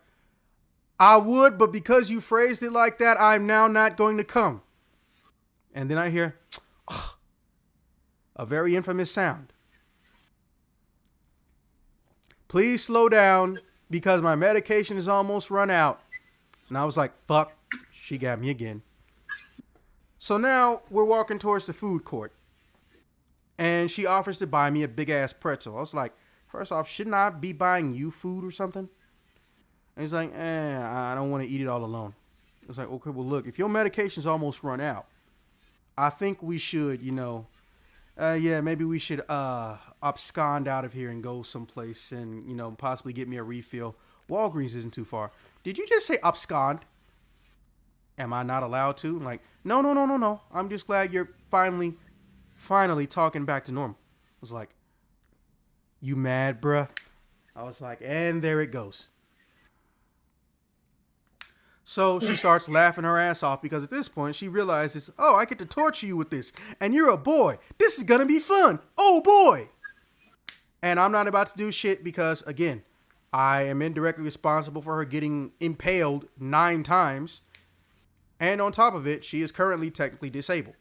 I would, but because you phrased it like that, I'm now not going to come. And then I hear a very infamous sound. Please slow down because my medication is almost run out. And I was like, fuck, she got me again. So now we're walking towards the food court. And she offers to buy me a big ass pretzel. I was like, first off, shouldn't I be buying you food or something? And he's like, I don't want to eat it all alone. I was like, okay, well, look, if your medication's almost run out, I think we should, maybe we should abscond out of here and go someplace and, possibly get me a refill. Walgreens isn't too far. Did you just say abscond? Am I not allowed to? I'm like, no. I'm just glad you're finally talking back to normal. I was like, you mad, bruh? I was like, and there it goes. So she starts laughing her ass off because at this point she realizes, I get to torture you with this. And you're a boy. This is going to be fun. Oh, boy. And I'm not about to do shit because, again, I am indirectly responsible for her getting impaled 9 times. And on top of it, she is currently technically disabled.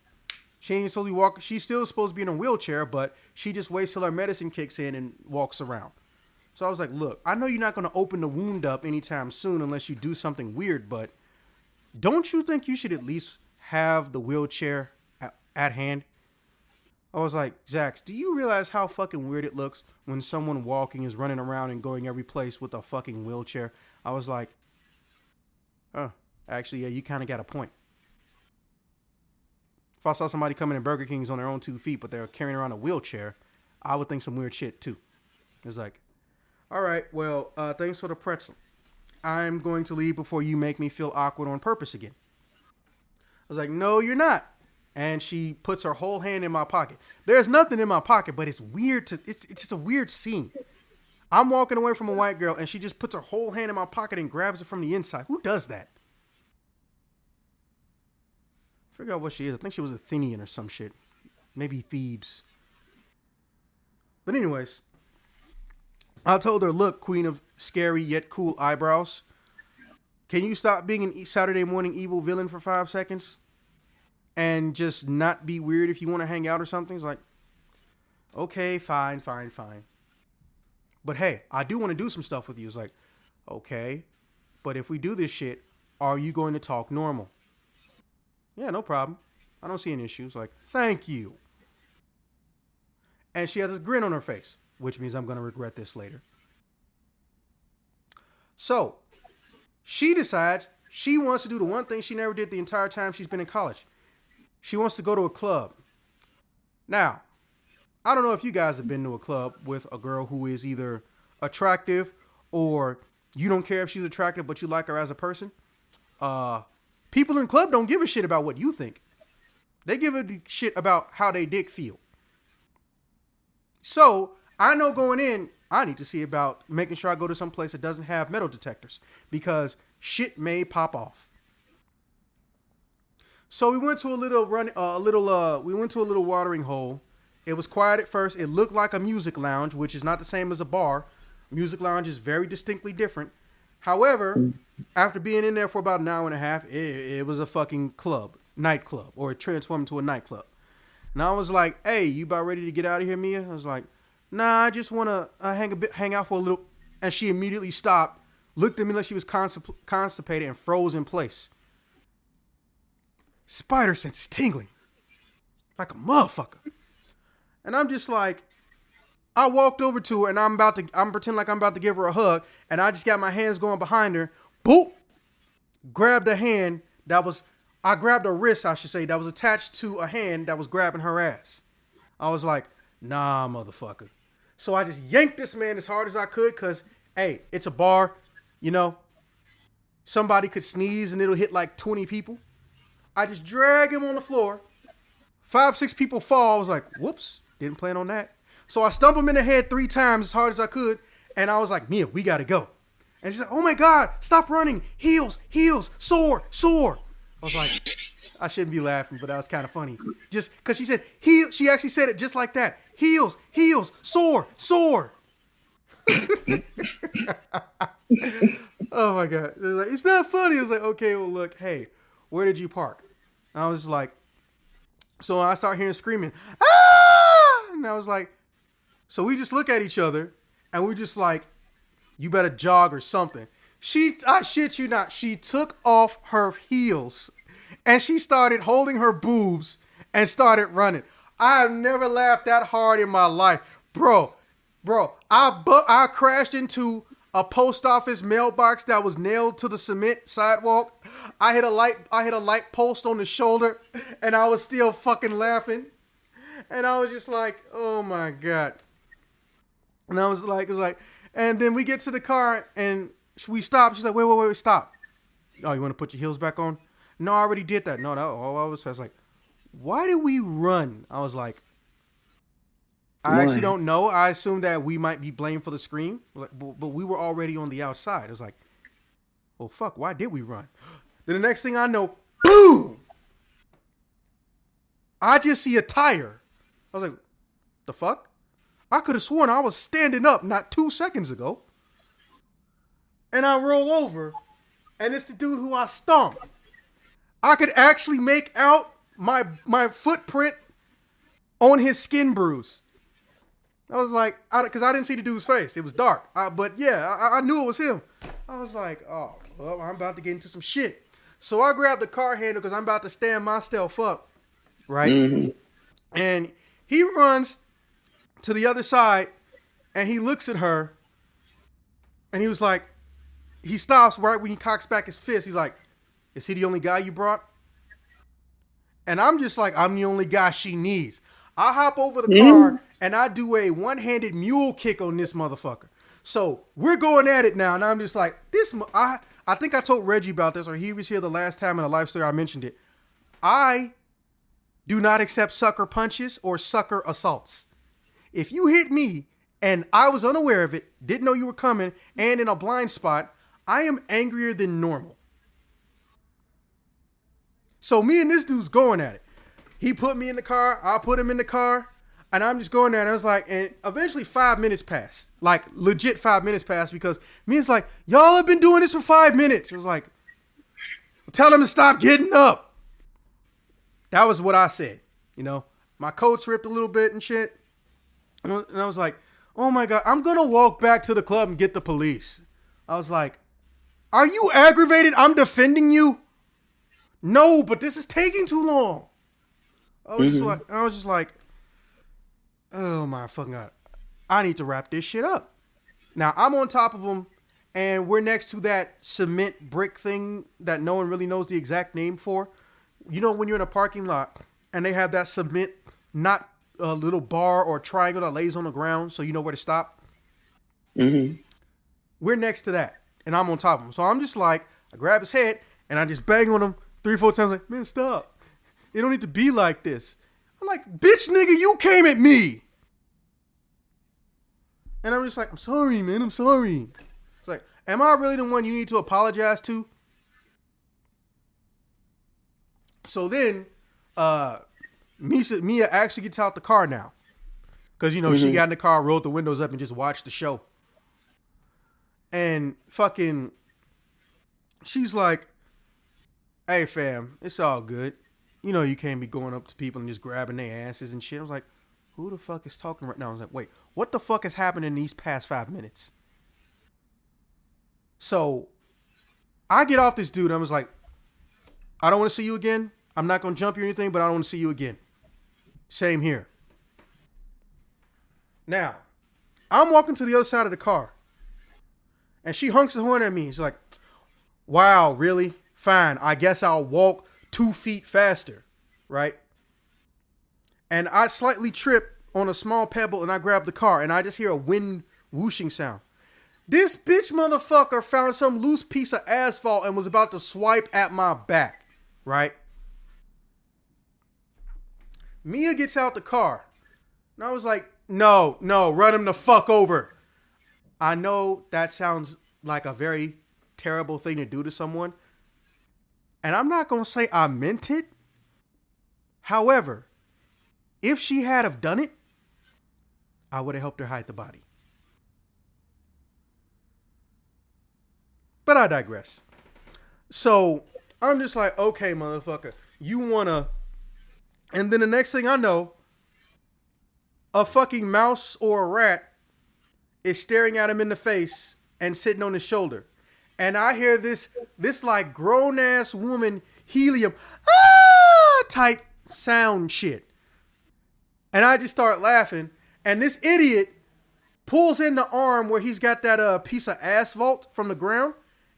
She ain't supposed to be walking. She's still supposed to be in a wheelchair, but she just waits till her medicine kicks in and walks around. So I was like, look, I know you're not going to open the wound up anytime soon unless you do something weird, but don't you think you should at least have the wheelchair at hand? I was like, Zax, do you realize how fucking weird it looks when someone walking is running around and going every place with a fucking wheelchair? I was like, actually, yeah, you kind of got a point. If I saw somebody coming in Burger King's on their own 2 feet, but they're carrying around a wheelchair, I would think some weird shit too. It was like, all right, well, thanks for the pretzel. I'm going to leave before you make me feel awkward on purpose again. I was like, no, you're not. and she puts her whole hand in my pocket. There's nothing in my pocket, but it's weird it's just a weird scene. I'm walking away from a white girl, and she just puts her whole hand in my pocket and grabs it from the inside. Who does that? I forgot what she is. I think she was Athenian or some shit. Maybe Thebes. But anyways, I told her, look, queen of scary yet cool eyebrows, can you stop being an Saturday morning evil villain for 5 seconds and just not be weird if you want to hang out or something? It's like, okay, fine. But hey, I do want to do some stuff with you. It's like, okay, but if we do this shit, are you going to talk normal? Yeah, no problem. I don't see any issues. Like, thank you. And she has this grin on her face, which means I'm going to regret this later. So, she decides she wants to do the one thing she never did the entire time she's been in college. She wants to go to a club. Now, I don't know if you guys have been to a club with a girl who is either attractive or you don't care if she's attractive, but you like her as a person. People in the club don't give a shit about what you think. They give a shit about how they dick feel. So, I know going in, I need to see about making sure I go to some place that doesn't have metal detectors because shit may pop off. So we went to a little watering hole. It was quiet at first. It looked like a music lounge, which is not the same as a bar. Music lounge is very distinctly different. However, after being in there for about an hour and a half, it was a fucking nightclub, or it transformed into a nightclub. And I was like, hey, you about ready to get out of here, Mia? I was like, nah, I just want to hang out for a little. And she immediately stopped, looked at me like she was constipated, and froze in place. Spider sense is tingling like a motherfucker. And I'm just like, I walked over to her, and I'm pretending like I'm about to give her a hug, and I just got my hands going behind her. Boop! Grabbed a hand I grabbed a wrist, I should say, that was attached to a hand that was grabbing her ass. I was like, nah, motherfucker. So I just yanked this man as hard as I could because, hey, it's a bar, you know. Somebody could sneeze and it'll hit like 20 people. I just drag him on the floor. 5, 6 people fall. I was like, whoops, didn't plan on that. So I stumped him in the head 3 times as hard as I could. And I was like, Mia, we got to go. And she said, oh my God, stop running. Heels, soar. I was like, I shouldn't be laughing, but that was kind of funny. Just because she said, she actually said it just like that. Heels, soar. Oh my God. It was like, it's not funny. It was like, okay, well, look, hey, where did you park? And I was like, so I start hearing screaming, ah! And I was like, so we just look at each other and we just like, you better jog or something. I shit you not, she took off her heels and she started holding her boobs and started running. I have never laughed that hard in my life. Bro, I crashed into a post office mailbox that was nailed to the cement sidewalk. I hit a light post on the shoulder and I was still fucking laughing. And I was just like, oh my God. And I was like, and then we get to the car and we stop. She's like, wait, stop. Oh, you want to put your heels back on? No, I already did that. No, I was like, why did we run? I was like, I actually don't know. I assumed that we might be blamed for the scream, but we were already on the outside. I was like, well, fuck, why did we run? Then the next thing I know, boom! I just see a tire. I was like, the fuck? I could have sworn I was standing up not 2 seconds ago. And I roll over, and it's the dude who I stomped. I could actually make out my footprint on his skin bruise. I was like, because I didn't see the dude's face. It was dark. But yeah, I knew it was him. I was like, oh, well, I'm about to get into some shit. So I grabbed the car handle because I'm about to stand myself up. Right? Mm-hmm. And he runs to the other side and he looks at her and he was like, he stops right when he cocks back his fist. He's like, is he the only guy you brought? And I'm just like, I'm the only guy she needs. I hop over the car and I do a one-handed mule kick on this motherfucker. So we're going at it now. And I'm just like, I think I told Reggie about this, or he was here the last time in a life story I mentioned it. I Do not accept sucker punches or sucker assaults. If you hit me and I was unaware of it, didn't know you were coming, and in a blind spot, I am angrier than normal. So me and this dude's going at it. He put me in the car, I put him in the car, and I'm just going there, and I was like, and eventually 5 minutes passed. Like, legit 5 minutes passed, because me is like, y'all have been doing this for 5 minutes. It was like, tell him to stop getting up. That was what I said, you know. My coat's ripped a little bit and shit. And I was like, oh my God, I'm going to walk back to the club and get the police. I was like, are you aggravated? I'm defending you? No, but this is taking too long. I was just like, oh my fucking God. I need to wrap this shit up. Now, I'm on top of them, and we're next to that cement brick thing that no one really knows the exact name for. You know, when you're in a parking lot and they have that cement, not a little bar or triangle that lays on the ground so you know where to stop? Mm-hmm. We're next to that, and I'm on top of him. So I'm just like, I grab his head, and I just bang on him 3-4 times, like, man, stop. It don't need to be like this. I'm like, bitch, nigga, you came at me. And I'm just like, I'm sorry, man, I'm sorry. It's like, am I really the one you need to apologize to? So then, Mia actually gets out the car now. Because, you know, she got in the car, rolled the windows up, and just watched the show. And fucking, she's like, hey, fam, it's all good. You know you can't be going up to people and just grabbing their asses and shit. I was like, who the fuck is talking right now? I was like, wait, what the fuck has happened in these past 5 minutes? So I get off this dude. I was like, I don't want to see you again. I'm not going to jump you or anything, but I don't want to see you again. Same here. Now, I'm walking to the other side of the car. And she honks the horn at me. She's like, wow, really? Fine. I guess I'll walk 2 feet faster. Right? And I slightly trip on a small pebble and I grab the car and I just hear a wind whooshing sound. This bitch motherfucker found some loose piece of asphalt and was about to swipe at my back. Right? Mia gets out the car. And I was like, no, run him the fuck over. I know that sounds like a very terrible thing to do to someone. And I'm not going to say I meant it. However, if she had have done it, I would have helped her hide the body. But I digress. So I'm just like, okay, motherfucker, you want to... And then the next thing I know, a fucking mouse or a rat is staring at him in the face and sitting on his shoulder. And I hear this like grown ass woman helium type sound shit. And I just start laughing. And this idiot pulls in the arm where he's got that piece of asphalt from the ground.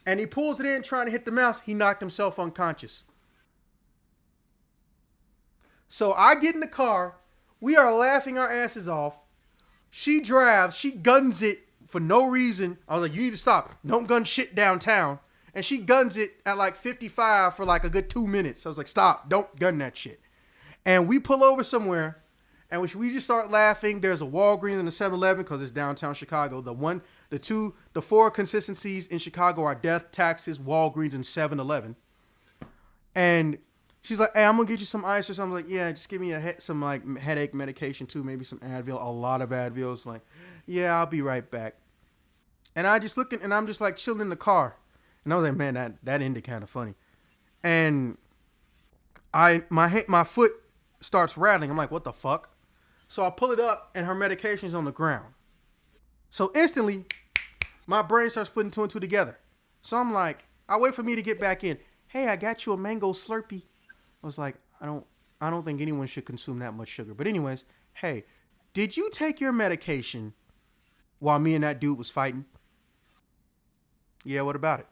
And he pulls it in trying to hit the mouse. He knocked himself unconscious. So I get in the car. We are laughing our asses off. She drives. She guns it for no reason. I was like, you need to stop. Don't gun shit downtown. And she guns it at like 55 for like a good 2 minutes. I was like, stop. Don't gun that shit. And we pull over somewhere. And we just start laughing. There's a Walgreens and a 7-Eleven because it's downtown Chicago. The 4 consistencies in Chicago are death, taxes, Walgreens, and 7-Eleven. And she's like, hey, I'm going to get you some ice or something. I'm like, yeah, just give me some like headache medication too. Maybe some Advil, a lot of Advils. Like, yeah, I'll be right back. And I'm just like chilling in the car. And I was like, man, that ended kind of funny. And my foot starts rattling. I'm like, what the fuck? So I pull it up and her medication's on the ground. So instantly, my brain starts putting 2 and 2 together. So I'm like, I wait for me to get back in. Hey, I got you a mango Slurpee. I was like, I don't think anyone should consume that much sugar. But anyways, hey, did you take your medication while me and that dude was fighting? Yeah, what about it?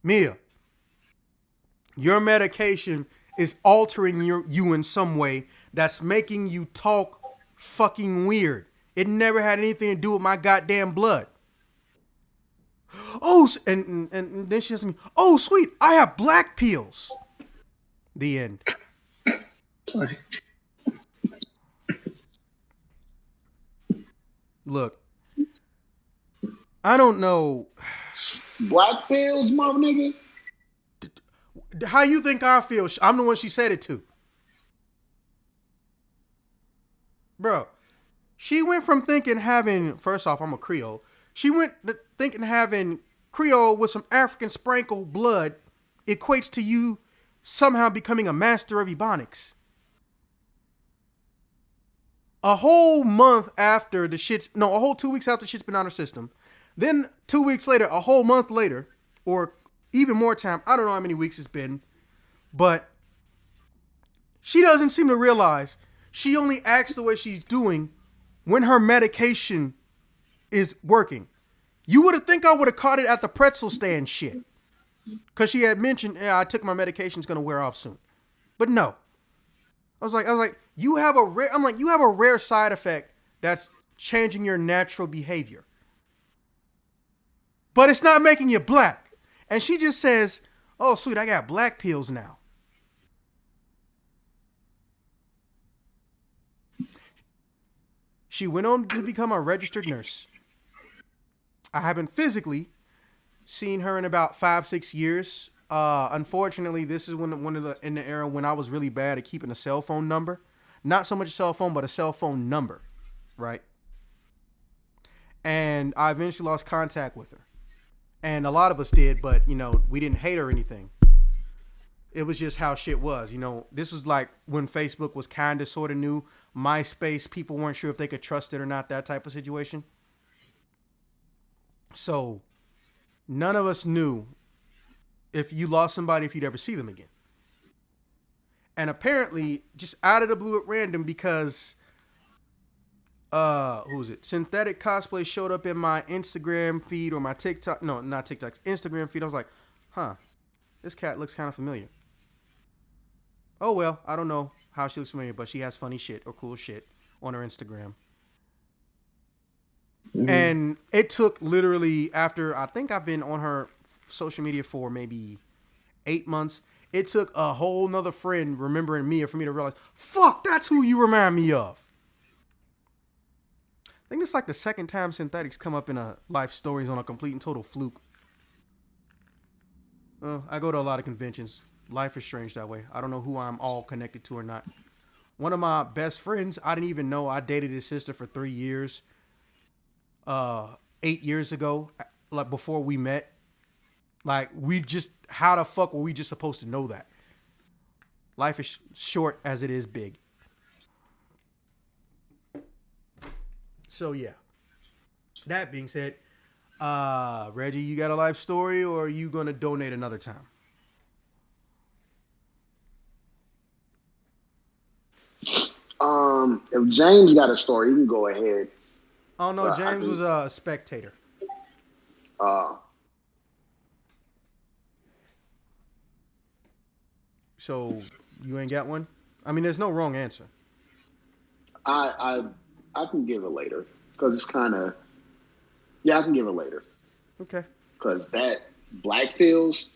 Mia, your medication is altering you in some way that's making you talk fucking weird. It never had anything to do with my goddamn blood. Oh, and then she says to me, oh, sweet, I have black pills. The end. Sorry. Look, I don't know Black pills, mother nigga. how you think I feel. I'm the one she said it to. Bro, she went from thinking having, first off, I'm a Creole. She went to thinking having Creole with some African sprinkle blood equates to you somehow becoming a master of Ebonics. A whole month after the shit's, no, a whole 2 weeks after the shit's been on her system. Then 2 weeks later, a whole month later, or even more time, I don't know how many weeks it's been, but she doesn't seem to realize she only acts the way she's doing when her medication is working. You would have think I would have caught it at the pretzel stand shit. Because she had mentioned, yeah, I took my medication, it's going to wear off soon. But no. I was like, you have a rare side effect that's changing your natural behavior. But it's not making you black. And she just says, oh, sweet, I got black pills now. She went on to become a registered nurse. I haven't physically seen her in about 5-6 years. Unfortunately, this is in the era when I was really bad at keeping a cell phone number. Not so much a cell phone, but a cell phone number, right? And I eventually lost contact with her. And a lot of us did, but, we didn't hate her or anything. It was just how shit was. This was like when Facebook was kind of sort of new. MySpace, people weren't sure if they could trust it or not, that type of situation. So none of us knew if you lost somebody, if you'd ever see them again. And apparently, just out of the blue at random, because who was it? Synthetic Cosplay showed up in my Instagram feed or my TikTok. No, not TikTok. Instagram feed. I was like, huh, this cat looks kind of familiar. Oh, well, I don't know how she looks familiar, but she has funny shit or cool shit on her Instagram. Mm-hmm. And it took literally after, I think I've been on her social media for maybe 8 months. It took a whole nother friend remembering me for me to realize, fuck, that's who you remind me of. I think it's like the second time synthetics come up in a life stories on a complete and total fluke. I go to a lot of conventions. Life is strange that way. I don't know who I'm all connected to or not. One of my best friends, I didn't even know I dated his sister for 3 years. 8 years ago, like before we met. Like, how the fuck were we just supposed to know that? Life is short as it is big. So, yeah. That being said, Reggie, you got a life story or are you going to donate another time? If James got a story, he can go ahead. Oh, no, James was a spectator. So you ain't got one? I mean, there's no wrong answer. I can give it later because it's kind of, I can give it later. Okay. Because that black pills,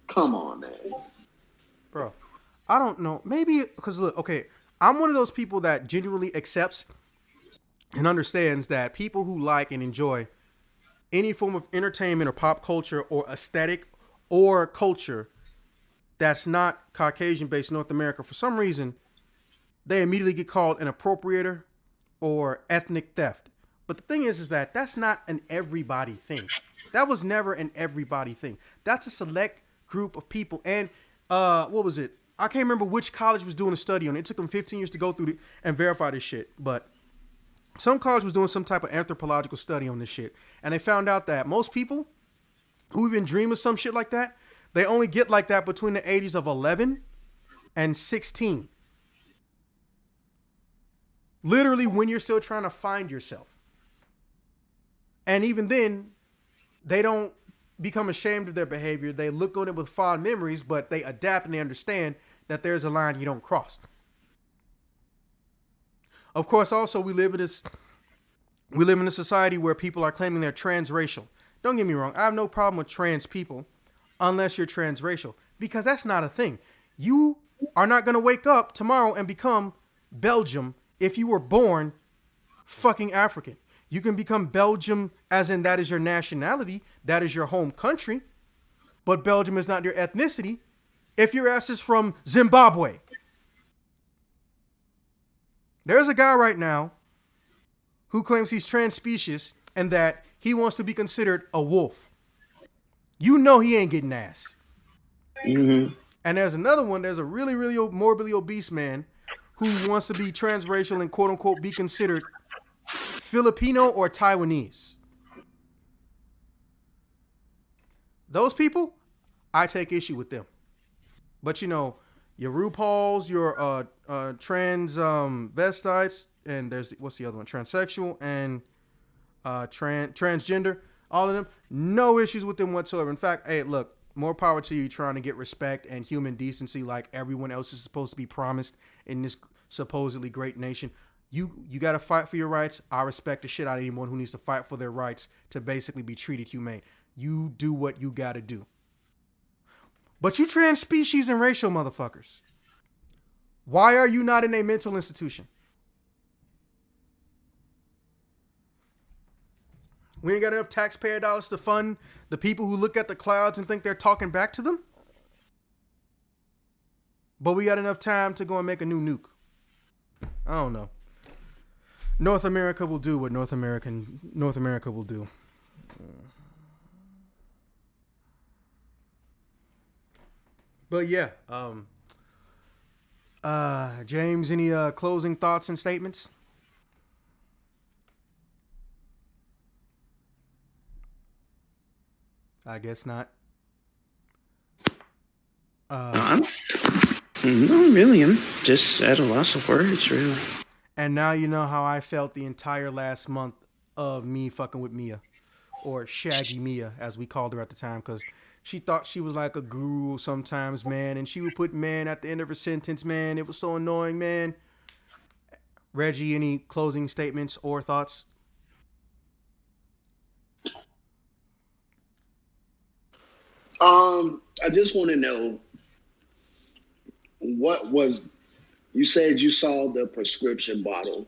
come on, man. Bro, I don't know. Maybe because look, okay, I'm one of those people that genuinely accepts and understands that people who like and enjoy any form of entertainment or pop culture or aesthetic or culture that's not Caucasian-based North America, for some reason, they immediately get called an appropriator or ethnic theft. But the thing is that that's not an everybody thing. That was never an everybody thing. That's a select group of people. And what was it? I can't remember which college was doing a study on it. It took them 15 years to go through and verify this shit. But some college was doing some type of anthropological study on this shit. And they found out that most people who even dream of some shit like that, they only get like that between the ages of 11 and 16. Literally when you're still trying to find yourself. And even then, they don't become ashamed of their behavior. They look on it with fond memories, but they adapt and they understand that there's a line you don't cross. Of course, also we live in a society where people are claiming they're transracial. Don't get me wrong. I have no problem with trans people unless you're transracial, because that's not a thing. You are not going to wake up tomorrow and become Belgium if you were born fucking African. You can become Belgium as in that is your nationality, that is your home country, but Belgium is not your ethnicity if your ass is from Zimbabwe. There's a guy right now who claims he's trans species and that he wants to be considered a wolf. You know he ain't getting ass. Mm-hmm. And there's another one, there's a really, really morbidly obese man who wants to be transracial and quote unquote be considered Filipino or Taiwanese. Those people, I take issue with them. But you know, your RuPauls, your trans vestites, and there's what's the other one? Transsexual and transgender. All of them, no issues with them whatsoever. In fact, hey, look, more power to you trying to get respect and human decency like everyone else is supposed to be promised in this supposedly great nation. You got to fight for your rights. I respect the shit out of anyone who needs to fight for their rights to basically be treated humane. You do what you got to do. But you trans species and racial motherfuckers, why are you not in a mental institution? We ain't got enough taxpayer dollars to fund the people who look at the clouds and think they're talking back to them? But we got enough time to go and make a new nuke. I don't know. North America will do what North America will do. But yeah, James, any closing thoughts and statements? I guess not. No, really, I'm just at a loss of words, really. And now you know how I felt the entire last month of me fucking with Mia, or Shaggy Mia, as we called her at the time, because she thought she was like a guru sometimes, man, and she would put man at the end of her sentence, man. It was so annoying, man. Reggie, any closing statements or thoughts? I just want to know, you said you saw the prescription bottle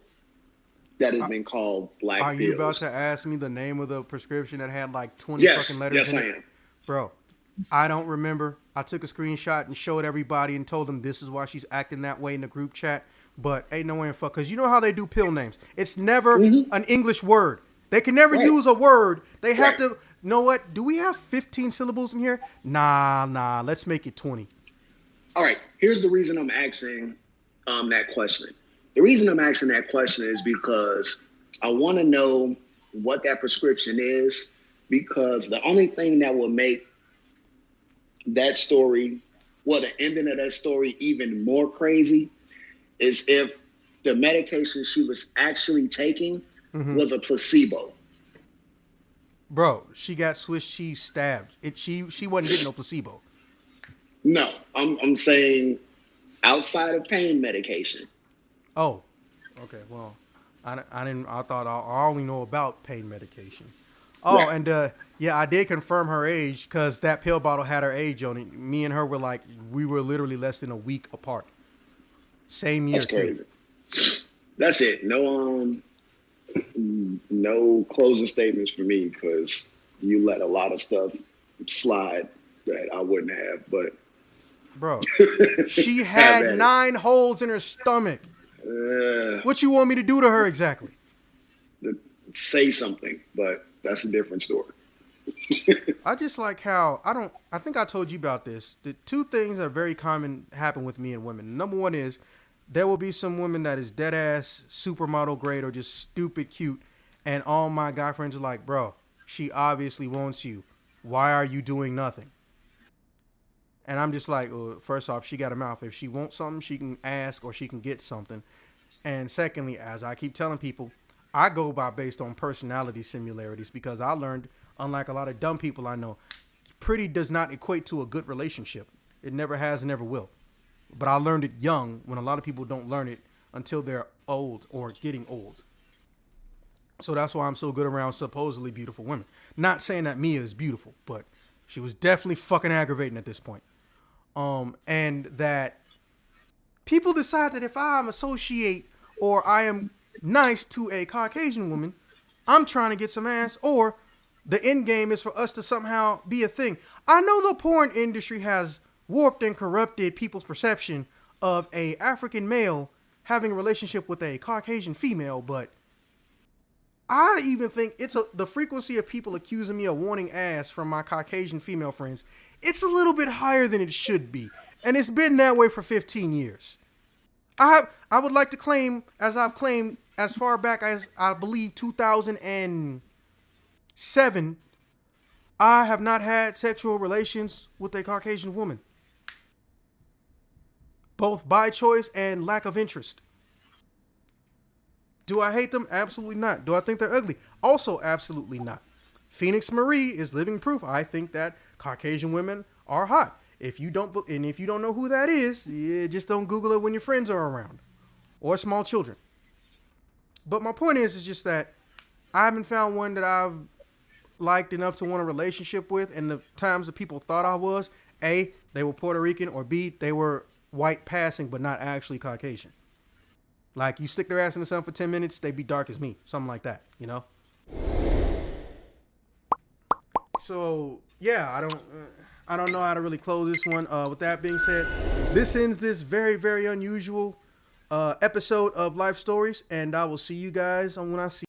that has been called black Are pills. you about to ask me the name of the prescription that had like 20 fucking letters in it? Yes, I am. Bro, I don't remember. I took a screenshot and showed everybody and told them this is why she's acting that way in the group chat. But ain't no way in fuck. Because you know how they do pill names. It's never an English word. They can never use a word. They have to, know what? Do we have 15 syllables in here? Nah. Let's make it 20. All right. Here's the reason I'm asking that question. The reason I'm asking that question is because I want to know what that prescription is, because the only thing that will make that story, the ending of that story even more crazy is if the medication she was actually taking was a placebo. Bro, she got Swiss cheese stabbed. She wasn't getting no placebo. No, I'm saying outside of pain medication. Oh, okay. Well, I thought I only know about pain medication. Oh, and yeah, I did confirm her age because that pill bottle had her age on it. Me and her we were literally less than a week apart. Same year, That's crazy. That's it. No closing statements for me, because you let a lot of stuff slide that I wouldn't have. But bro, she had 9 holes in her stomach. What you want me to do to her exactly? Say something, but that's a different story. I just like how I think I told you about this. The 2 things that are very common happen with me and women. Number 1 is there will be some women that is dead ass supermodel grade or just stupid cute, and all my guy friends are like, bro, she obviously wants you. Why are you doing nothing? And I'm just like, well, first off, she got a mouth. If she wants something, she can ask or she can get something. And secondly, as I keep telling people, I go based on personality similarities, because I learned, unlike a lot of dumb people I know, pretty does not equate to a good relationship. It never has and never will. But I learned it young, when a lot of people don't learn it until they're old or getting old. So that's why I'm so good around supposedly beautiful women. Not saying that Mia is beautiful, but she was definitely fucking aggravating at this point. And that people decide that if I associate or I am nice to a Caucasian woman, I'm trying to get some ass, or the end game is for us to somehow be a thing. I know the porn industry has warped and corrupted people's perception of a African male having a relationship with a Caucasian female, but I even think the frequency of people accusing me of wanting ass from my Caucasian female friends, it's a little bit higher than it should be. And it's been that way for 15 years. I would like to claim, as I've claimed as far back as I believe 2007, I have not had sexual relations with a Caucasian woman. Both by choice and lack of interest. Do I hate them? Absolutely not. Do I think they're ugly? Also, absolutely not. Phoenix Marie is living proof. I think that Caucasian women are hot. If you don't know who that is, just don't Google it when your friends are around, or small children. But my point is just that I haven't found one that I've liked enough to want a relationship with. And the times that people thought I was, A, they were Puerto Rican, or B, they were white passing but not actually Caucasian. Like, you stick their ass in the sun for 10 minutes, they be dark as me. Something like that, you know? So, yeah, I don't know how to really close this one. With that being said, this ends this very, very unusual episode of Life Stories, and I will see you guys when I see